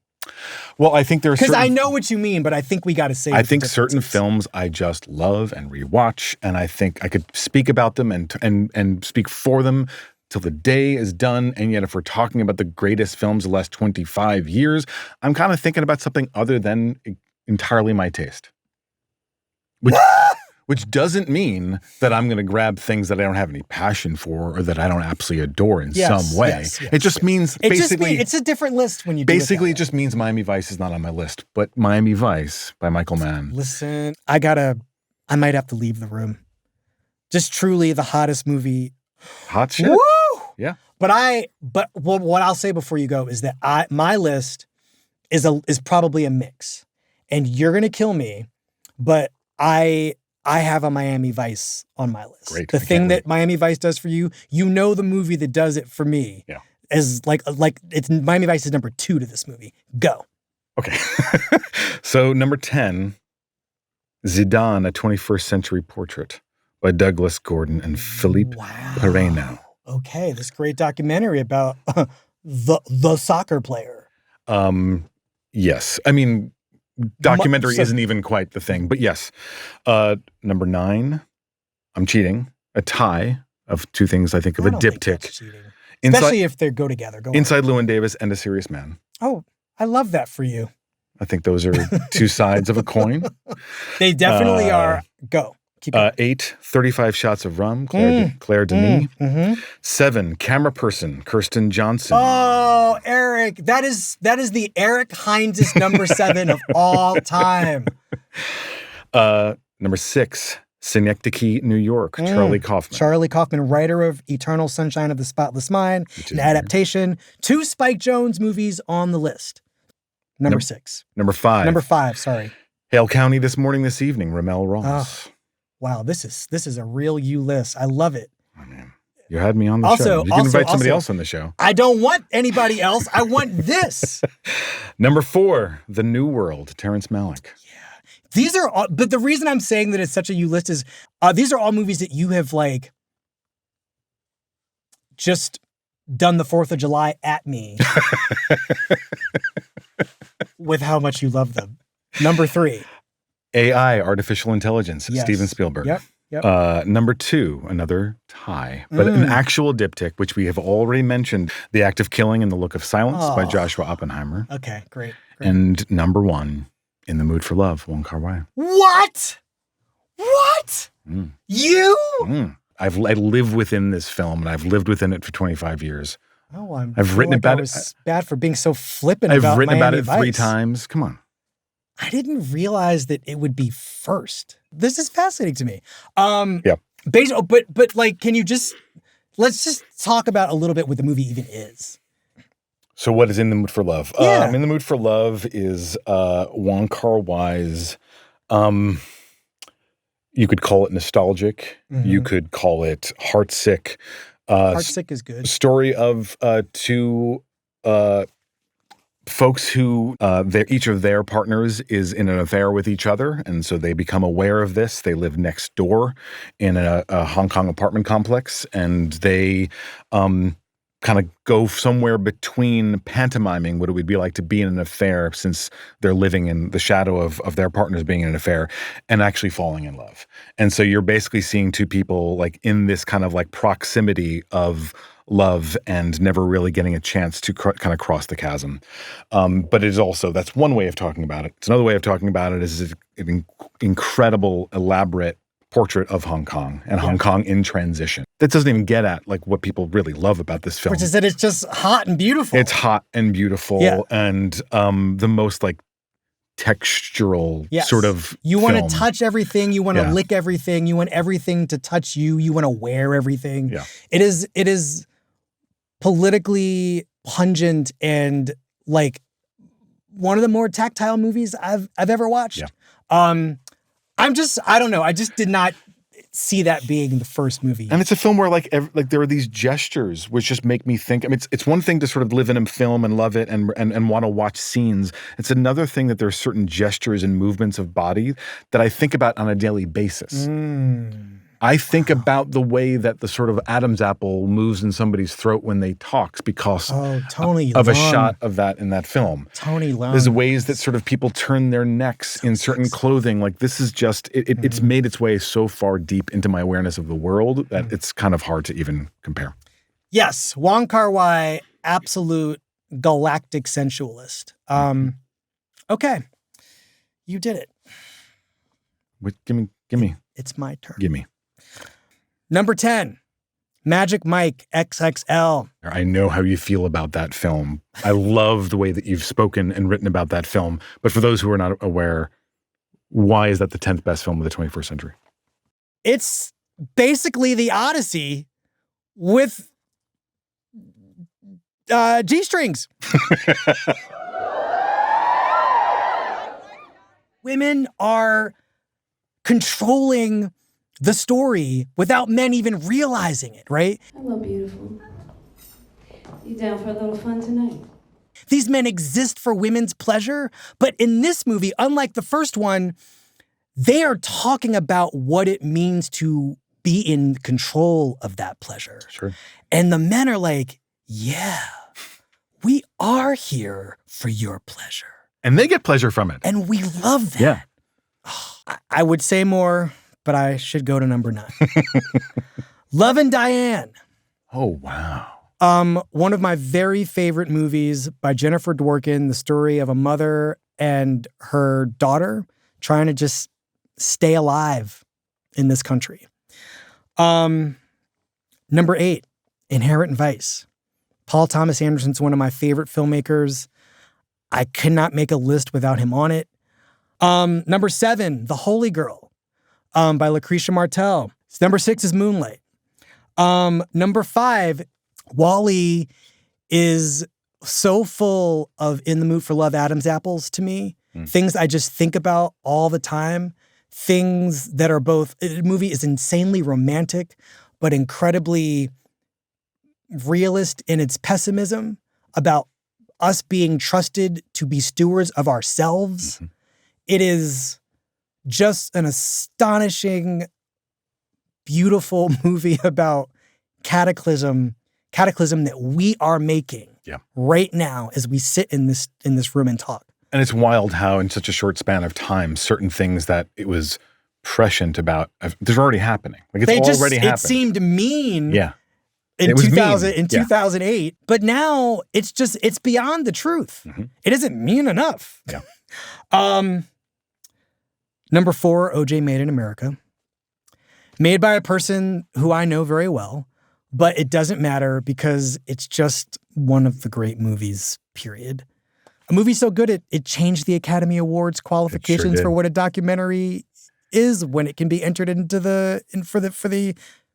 Well, I think there's because I know what you mean, but I think we got to say. I think certain films I just love and rewatch, and I think I could speak about them and speak for them till the day is done. And yet, if we're talking about the greatest films of the last 25 years, I'm kind of thinking about something other than entirely my taste. Which doesn't mean that I'm going to grab things that I don't have any passion for or that I don't absolutely adore in some way. It just means basically it's a different list when you do basically it just means Miami Vice is not on my list, but Miami Vice by Michael Mann. Listen, I might have to leave the room. Just truly the hottest movie. Hot shit. Woo! Yeah. But what I'll say before you go is that my list is probably a mix. And you're going to kill me, but I have a Miami Vice on my list. Great. The thing that Miami Vice does for you, the movie that does it for me. Yeah. Is like it's Miami Vice is number 2 to this movie. Go. Okay. So number 10 Zidane, a 21st Century Portrait by Douglas Gordon and Philippe Perreno. Okay, this great documentary about the soccer player. Yes. I mean, documentary isn't even quite the thing, but yes. Number 9, I'm cheating. A tie of two things I think of. A diptych. Especially if they go together. Inside Llewyn Davis and A Serious Man. Oh, I love that for you. I think those are two sides of a coin. They definitely are. Go. Keep going. 8, 35 Shots of Rum, Claire Denis. 7, Cameraperson, Kirsten Johnson. Oh, Eric. That is the Eric Hynes number 7 of all time. Number 6, Synecdoche, New York, Charlie Kaufman. Charlie Kaufman, writer of Eternal Sunshine of the Spotless Mind, an adaptation. 2 Spike Jonze movies on the list. Number 6. Number 5. Number 5, sorry. Hale County, This Morning, This Evening, Ramel Ross. Oh, wow, this is a real you list. I love it. Oh, man. You had me on the show. You can invite somebody else on the show. I don't want anybody else. I want this. Number 4, The New World, Terrence Malick. Yeah. These are all, but the reason I'm saying that it's such a you list is these are all movies that you have like just done the 4th of July at me with how much you love them. Number 3. AI, Artificial Intelligence, Yes. Steven Spielberg. Yep. Number 2, another tie, but an actual diptych, which we have already mentioned, The Act of Killing and the Look of Silence by Joshua Oppenheimer. Okay, great. And number 1, In the Mood for Love, Wong Kar-wai. What? You? I live within this film, and I've lived within it for 25 years. Oh, I've written about it. I was bad for being so flippant I've about written Miami about it 3 Vice. times. Come on. I didn't realize that it would be first. This is fascinating to me. Yeah. But like, let's just talk about a little bit what the movie even is. So what is In the Mood for Love? Yeah. In the Mood for Love is Wong Kar-wai's, you could call it nostalgic. You could call it heartsick. Heartsick is good. Story of 2 folks who each of their partners is in an affair with each other, and so they become aware of this. They live next door in a Hong Kong apartment complex, and they kind of go somewhere between pantomiming what it would be like to be in an affair, since they're living in the shadow of their partners being in an affair, and actually falling in love. And so you're basically seeing 2 people like in this kind of like proximity of love and never really getting a chance to kind of cross the chasm. But it is also, that's one way of talking about it. It's another way of talking about it is an incredible, elaborate portrait of Hong Kong and Hong Kong in transition. That doesn't even get at like what people really love about this film. Which is that it's just hot and beautiful. It's hot and beautiful and the most like textural sort of You want film. to touch everything. You want to lick everything. You want everything to touch you. You want to wear everything. Yeah. It is politically pungent and like one of the more tactile movies I've ever watched. Yeah. I don't know. I just did not see that being the first movie. And it's a film where like there are these gestures which just make me think. I mean, it's one thing to sort of live in a film and love it and want to watch scenes. It's another thing that there are certain gestures and movements of body that I think about on a daily basis. I think about the way that the sort of Adam's apple moves in somebody's throat when they talk because of a shot of that in that film. Tony Leung. There's ways that sort of people turn their necks in certain clothing. Like this is just, it's made its way so far deep into my awareness of the world that it's kind of hard to even compare. Yes, Wong Kar-wai, absolute galactic sensualist. Okay, you did it. Wait, give me. It's my turn. Give me. Number 10, Magic Mike XXL. I know how you feel about that film. I love the way that you've spoken and written about that film. But for those who are not aware, why is that the 10th best film of the 21st century? It's basically the Odyssey with G-strings. Women are controlling the story without men even realizing it, right? Hello, beautiful. You down for a little fun tonight? These men exist for women's pleasure, but in this movie, unlike the first one, they are talking about what it means to be in control of that pleasure. Sure. And the men are like, yeah, we are here for your pleasure. And they get pleasure from it. And we love that. Yeah. I would say more, but I should go to number 9. Love and Diane. Oh, wow. One of my very favorite movies by Jennifer Dworkin, the story of a mother and her daughter trying to just stay alive in this country. Number 8, Inherent Vice. Paul Thomas Anderson's one of my favorite filmmakers. I could not make a list without him on it. Number 7, The Holy Girl, by Lucretia Martel. Number 6 is Moonlight. Number 5, WALL-E is so full of In the Mood for Love Adam's apples to me. Things I just think about all the time. Things that are both, the movie is insanely romantic, but incredibly realist in its pessimism about us being trusted to be stewards of ourselves. Mm-hmm. It is just an astonishing, beautiful movie about cataclysm that we are making right now as we sit in this room and talk. And it's wild how in such a short span of time, certain things that it was prescient about, they're already happening. Like it's already happening. It seemed mean. Yeah. In 2008, but now it's beyond the truth. Mm-hmm. It isn't mean enough. Yeah. Number 4, OJ Made in America. Made by a person who I know very well, but it doesn't matter because it's just one of the great movies, period. A movie so good it changed the Academy Awards qualifications for what a documentary is when it can be entered into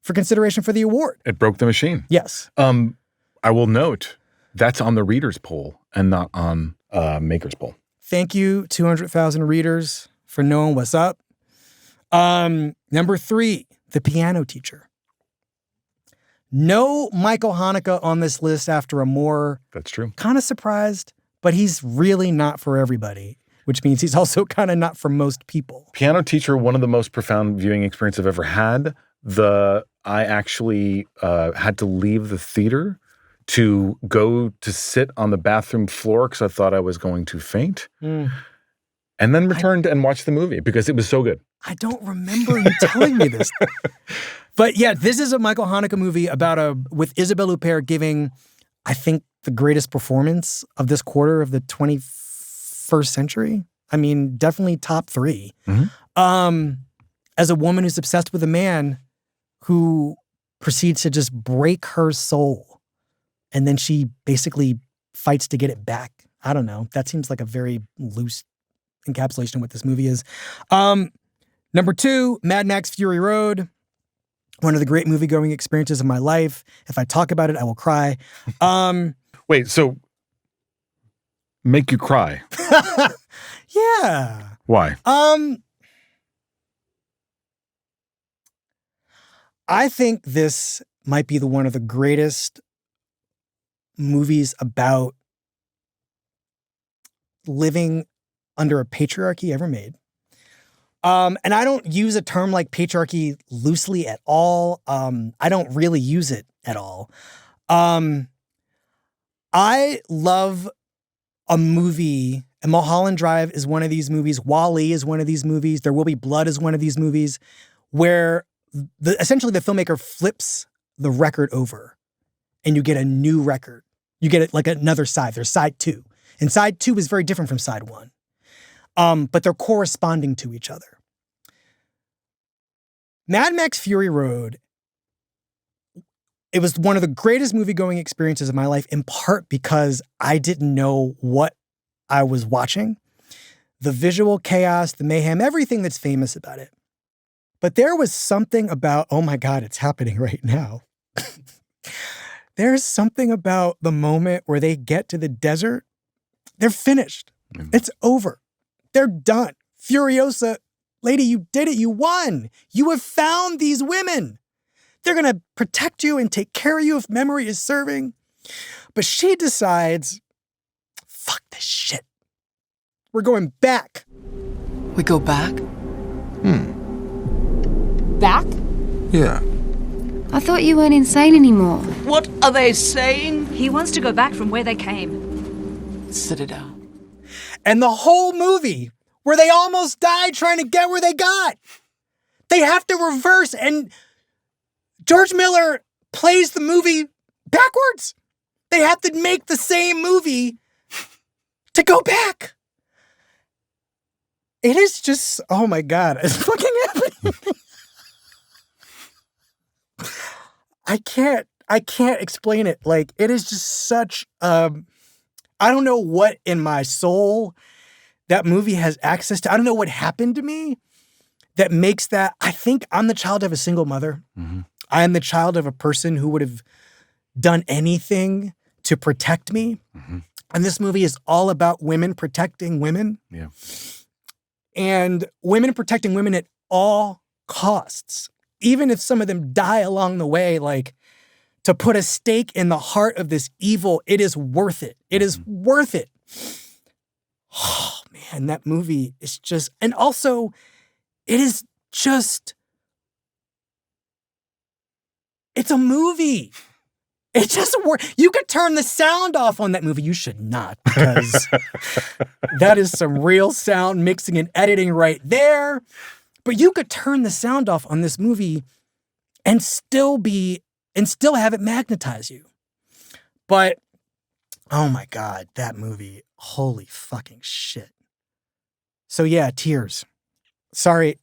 for consideration for the award. It broke the machine. Yes. I will note that's on the readers poll and not on makers poll. Thank you, 200,000 readers, for knowing what's up. Number 3, The Piano Teacher. No Michael Haneke on this list after Amour. That's true. Kind of surprised, but he's really not for everybody, which means he's also kind of not for most people. Piano Teacher, one of the most profound viewing experience I've ever had. I actually had to leave the theater to go to sit on the bathroom floor because I thought I was going to faint. And then returned and watched the movie because it was so good. I don't remember you telling me this. But yeah, this is a Michael Haneke movie with Isabelle Huppert giving, I think, the greatest performance of this quarter of the 21st century. I mean, definitely top 3. Mm-hmm. As a woman who's obsessed with a man who proceeds to just break her soul. And then she basically fights to get it back. I don't know. That seems like a very loose encapsulation of what this movie is. Number 2, Mad Max Fury Road. One of the great movie-going experiences of my life. If I talk about it, I will cry. Wait, so make you cry? Yeah. Why? I think this might be one of the greatest movies about living under a patriarchy ever made. And I don't use a term like patriarchy loosely at all. I don't really use it at all. I love a movie, and Mulholland Drive is one of these movies. WALL-E is one of these movies. There Will Be Blood is one of these movies where essentially the filmmaker flips the record over and you get a new record. You get it like another side. There's side 2. And side 2 is very different from side 1. But they're corresponding to each other. Mad Max Fury Road, it was one of the greatest movie-going experiences of my life, in part because I didn't know what I was watching. The visual chaos, the mayhem, everything that's famous about it. But there was something about, oh my God, it's happening right now. There's something about the moment where they get to the desert. They're finished. It's over. They're done. Furiosa, lady, you did it. You won. You have found these women. They're going to protect you and take care of you if memory is serving. But she decides, fuck this shit. We're going back. We go back? Back? Yeah. I thought you weren't insane anymore. What are they saying? He wants to go back from where they came. Sit it down. And the whole movie where they almost died trying to get where they got. They have to reverse, and George Miller plays the movie backwards. They have to make the same movie to go back. It is just, oh my God, it's fucking happening. I can't explain it. Like, it is just such, I don't know what in my soul that movie has access to. I don't know what happened to me that makes that. I think I'm the child of a single mother. Mm-hmm. I am the child of a person who would have done anything to protect me. Mm-hmm. And this movie is all about women protecting women. Yeah. And women protecting women at all costs. Even if some of them die along the way, like, to put a stake in the heart of this evil, it is worth it. It is worth it. Oh, man, that movie is just, and also, it is just, it's a movie. It just works. You could turn the sound off on that movie. You should not, because that is some real sound mixing and editing right there. But you could turn the sound off on this movie and still have it magnetize you. But, oh my God, that movie, holy fucking shit. So yeah, tears. Sorry.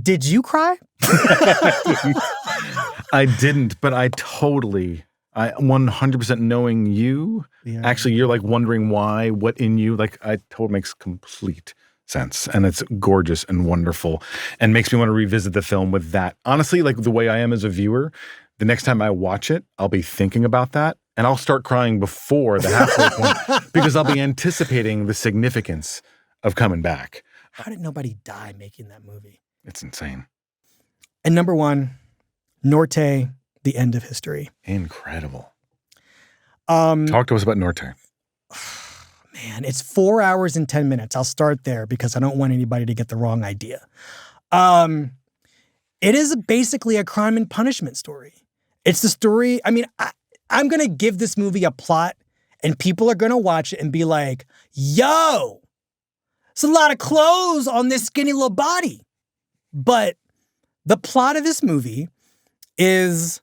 Did you cry? I didn't, but I 100% knowing you, actually, you're like wondering why, what in you, like, I totally makes complete sense. And it's gorgeous and wonderful and makes me want to revisit the film with that. Honestly, like the way I am as a viewer, the next time I watch it, I'll be thinking about that and I'll start crying before the halfway point because I'll be anticipating the significance of coming back. How did nobody die making that movie? It's insane. And number one, Norte, The End of History. Incredible. Talk to us about Norte. Man, it's 4 hours and 10 minutes. I'll start there because I don't want anybody to get the wrong idea. It is basically a crime and punishment story. It's the story, I mean, I'm going to give this movie a plot and people are going to watch it and be like, yo, it's a lot of clothes on this skinny little body. But the plot of this movie is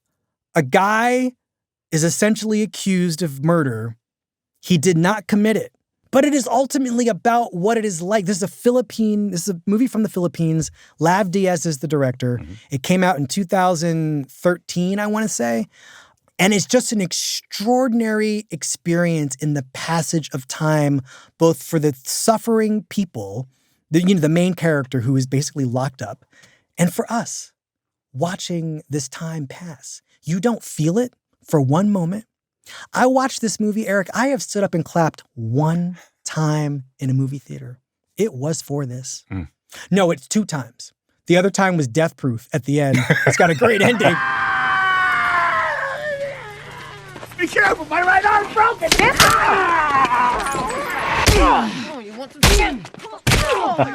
a guy is essentially accused of murder. He did not commit it. But it is ultimately about what it is like. This is a movie from the Philippines. Lav Diaz is the director. Mm-hmm. It came out in 2013, I want to say. And it's just an extraordinary experience in the passage of time, both for the suffering people, the main character who is basically locked up, and for us watching this time pass. You don't feel it for one moment. I watched this movie, Eric. I have stood up and clapped one time in a movie theater. It was for this. Mm. No, it's 2 times. The other time was Death Proof at the end. It's got a great ending. Be careful, my right arm's broken.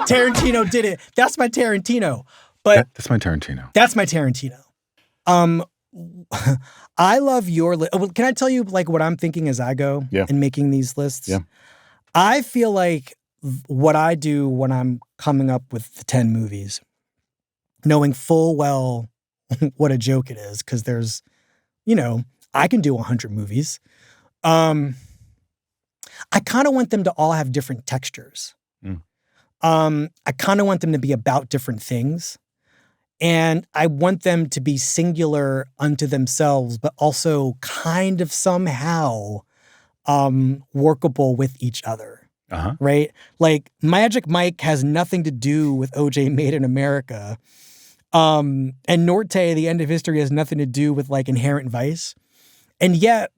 Tarantino did it. That's my Tarantino. But that's my Tarantino. That's my Tarantino. I love your list. Can I tell you like what I'm thinking as I go in making these lists? Yeah. I feel like what I do when I'm coming up with the 10 movies, knowing full well what a joke it is, because there's, I can do 100 movies. I kind of want them to all have different textures. Mm. I kind of want them to be about different things. And I want them to be singular unto themselves, but also kind of somehow workable with each other, right? Like Magic Mike has nothing to do with OJ Made in America. And Norte, The End of History, has nothing to do with like Inherent Vice. And yet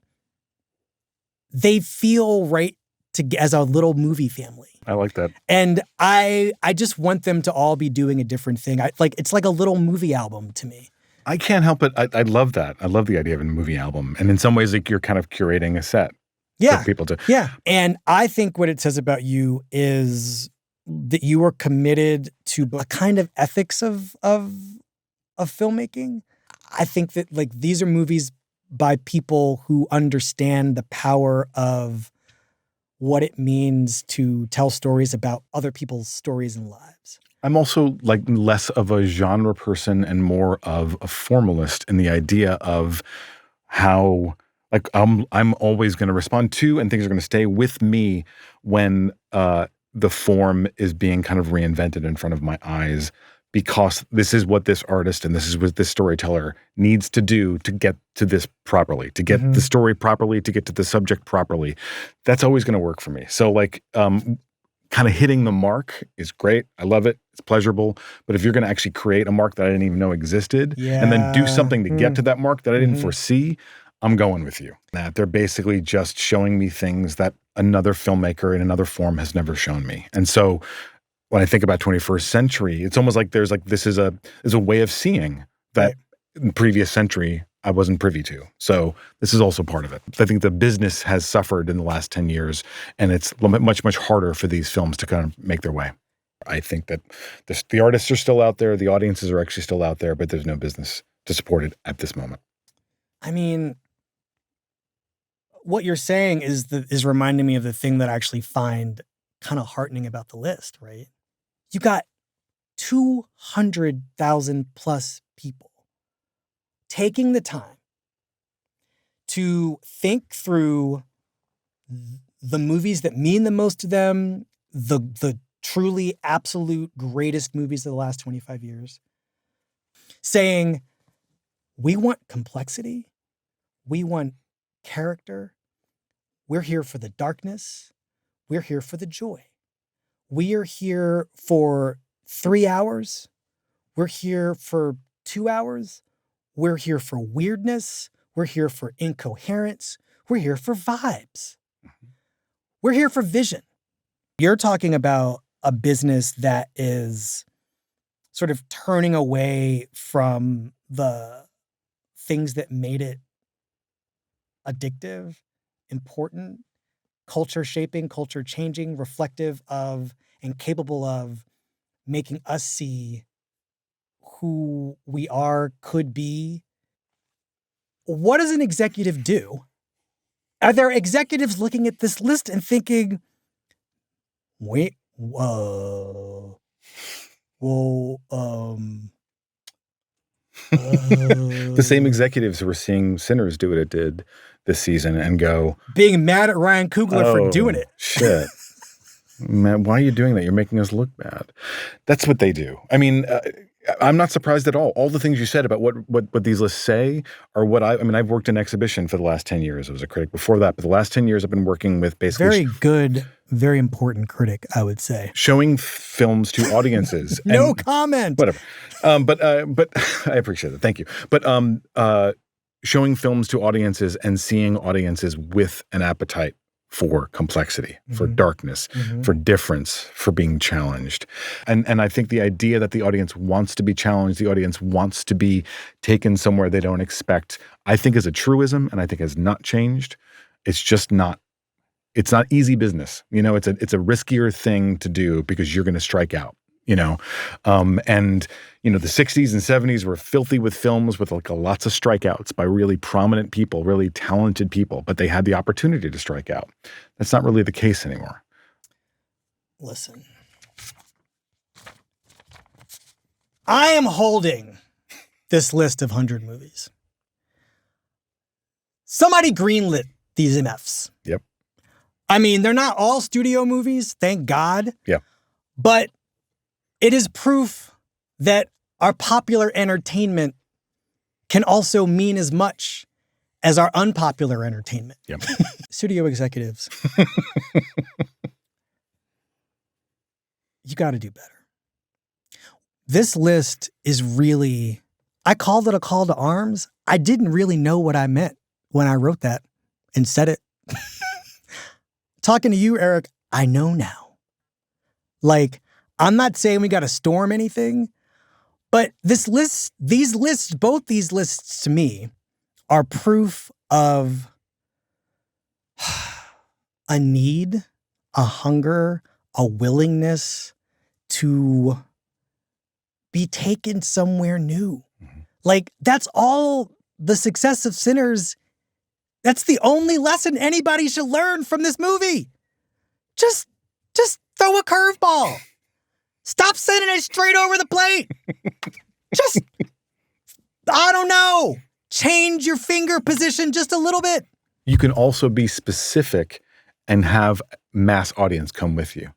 they feel right as a little movie family. I like that. And I just want them to all be doing a different thing. It's like a little movie album to me. I can't help it. I love that. I love the idea of a movie album. And in some ways, like you're kind of curating a set for people to. Yeah. And I think what it says about you is that you are committed to a kind of ethics of filmmaking. I think that like these are movies by people who understand the power of what it means to tell stories about other people's stories and lives. I'm also like less of a genre person and more of a formalist in the idea of how like I'm always going to respond to and things are going to stay with me when the form is being kind of reinvented in front of my eyes, because this is what this artist and this is what this storyteller needs to do to get to this properly, to get the story properly, to get to the subject properly. That's always going to work for me. So like kind of hitting the mark is great. I love it. It's pleasurable. But if you're going to actually create a mark that I didn't even know existed and then do something to get to that mark that I didn't foresee, I'm going with you. That they're basically just showing me things that another filmmaker in another form has never shown me. And so when I think about 21st century, it's almost like there's like this is a way of seeing that in the previous century I wasn't privy to. So this is also part of it. I think the business has suffered in the last 10 years, and it's much, much harder for these films to kind of make their way. I think that the artists are still out there, the audiences are actually still out there, but there's no business to support it at this moment. I mean, what you're saying is reminding me of the thing that I actually find kind of heartening about the list, right? You got 200,000 plus people taking the time to think through the movies that mean the most to them, the truly absolute greatest movies of the last 25 years, saying, we want complexity, we want character, we're here for the darkness, we're here for the joy. We are here for 3 hours, we're here for 2 hours, we're here for weirdness, we're here for incoherence, we're here for vibes. We're here for vision. You're talking about a business that is sort of turning away from the things that made it addictive, important, culture shaping, culture changing, reflective of, and capable of making us see who we are, could be. What does an executive do? Are there executives looking at this list and thinking, wait, the same executives who were seeing Sinners do what it did this season and go, being mad at Ryan Coogler for doing it. Shit. Man, why are you doing that? You're making us look bad. That's what they do. I mean, I'm not surprised at all. All the things you said about what these lists say are what I mean, I've worked in exhibition for the last 10 years. I was a critic before that, but the last 10 years I've been working with basically very good, very important critic, I would say. Showing films to audiences. No comment. Whatever. But I appreciate it. Thank you. But showing films to audiences and seeing audiences with an appetite for complexity, for darkness, for difference, for being challenged. And I think the idea that the audience wants to be challenged, the audience wants to be taken somewhere they don't expect, I think is a truism, and I think has not changed. It's just not, it's not easy business. You know, it's a riskier thing to do because you're going to strike out. You know, and you know the 60s and 70s were filthy with films with like lots of strikeouts by really prominent people, really talented people, but they had the opportunity to strike out. That's not really the case anymore. Listen, I am holding this list of 100 movies. Somebody greenlit these MFs. Yep. I mean, they're not all studio movies, thank God. Yeah. But it is proof that our popular entertainment can also mean as much as our unpopular entertainment. Yep. Studio executives, you got to do better. This list is really, I called it a call to arms. I didn't really know what I meant when I wrote that and said it. Talking to you, Eric, I know now. Like, I'm not saying we got to storm anything, but both these lists to me are proof of a need, a hunger, a willingness to be taken somewhere new. Like, that's all the success of Sinners. That's the only lesson anybody should learn from this movie. Just throw a curveball. Stop sending it straight over the plate. Just, I don't know, change your finger position just a little bit. You can also be specific and have mass audience come with you.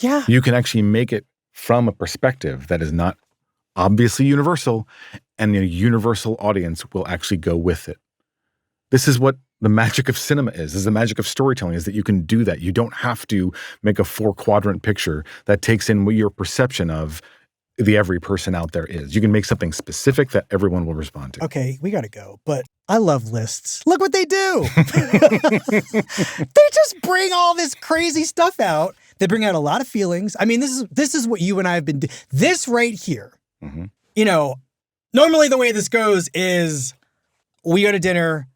Yeah. You can actually make it from a perspective that is not obviously universal, and the universal audience will actually go with it. This is what the magic of cinema is. This is the magic of storytelling, is that you can do that. You don't have to make a 4-quadrant picture that takes in what your perception of the every person out there is. You can make something specific that everyone will respond to. Okay, we got to go, but I love lists. Look what they do. They just bring all this crazy stuff out. They bring out a lot of feelings. I mean, this is what you and I have been doing. This right here, you know, normally the way this goes is we go to dinner.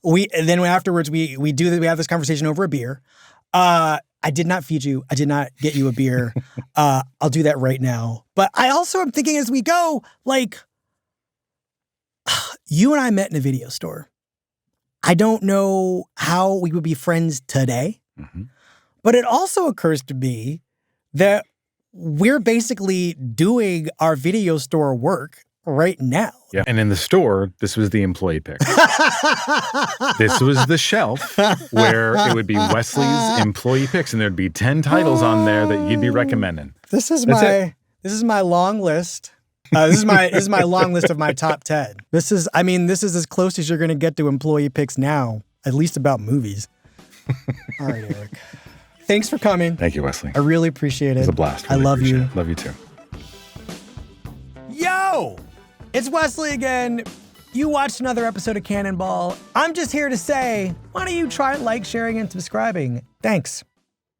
Then afterwards we have this conversation over a beer. I did not feed you. I did not get you a beer. I'll do that right now. But I also am thinking as we go, like, you and I met in a video store. I don't know how we would be friends today, but it also occurs to me that we're basically doing our video store work right now. Yeah. And in the store, this was the employee pick. This was the shelf where it would be Wesley's employee picks, and there'd be 10 titles on there that you'd be recommending. This is my long list. This is my long list of my top 10. This is as close as you're going to get to employee picks now, at least about movies. All right, Eric. Thanks for coming. Thank you, Wesley. I really appreciate it. It was a blast. Really, I love you. Love you too. Yo! It's Wesley again. You watched another episode of Cannonball. I'm just here to say, why don't you try like, sharing, and subscribing? Thanks.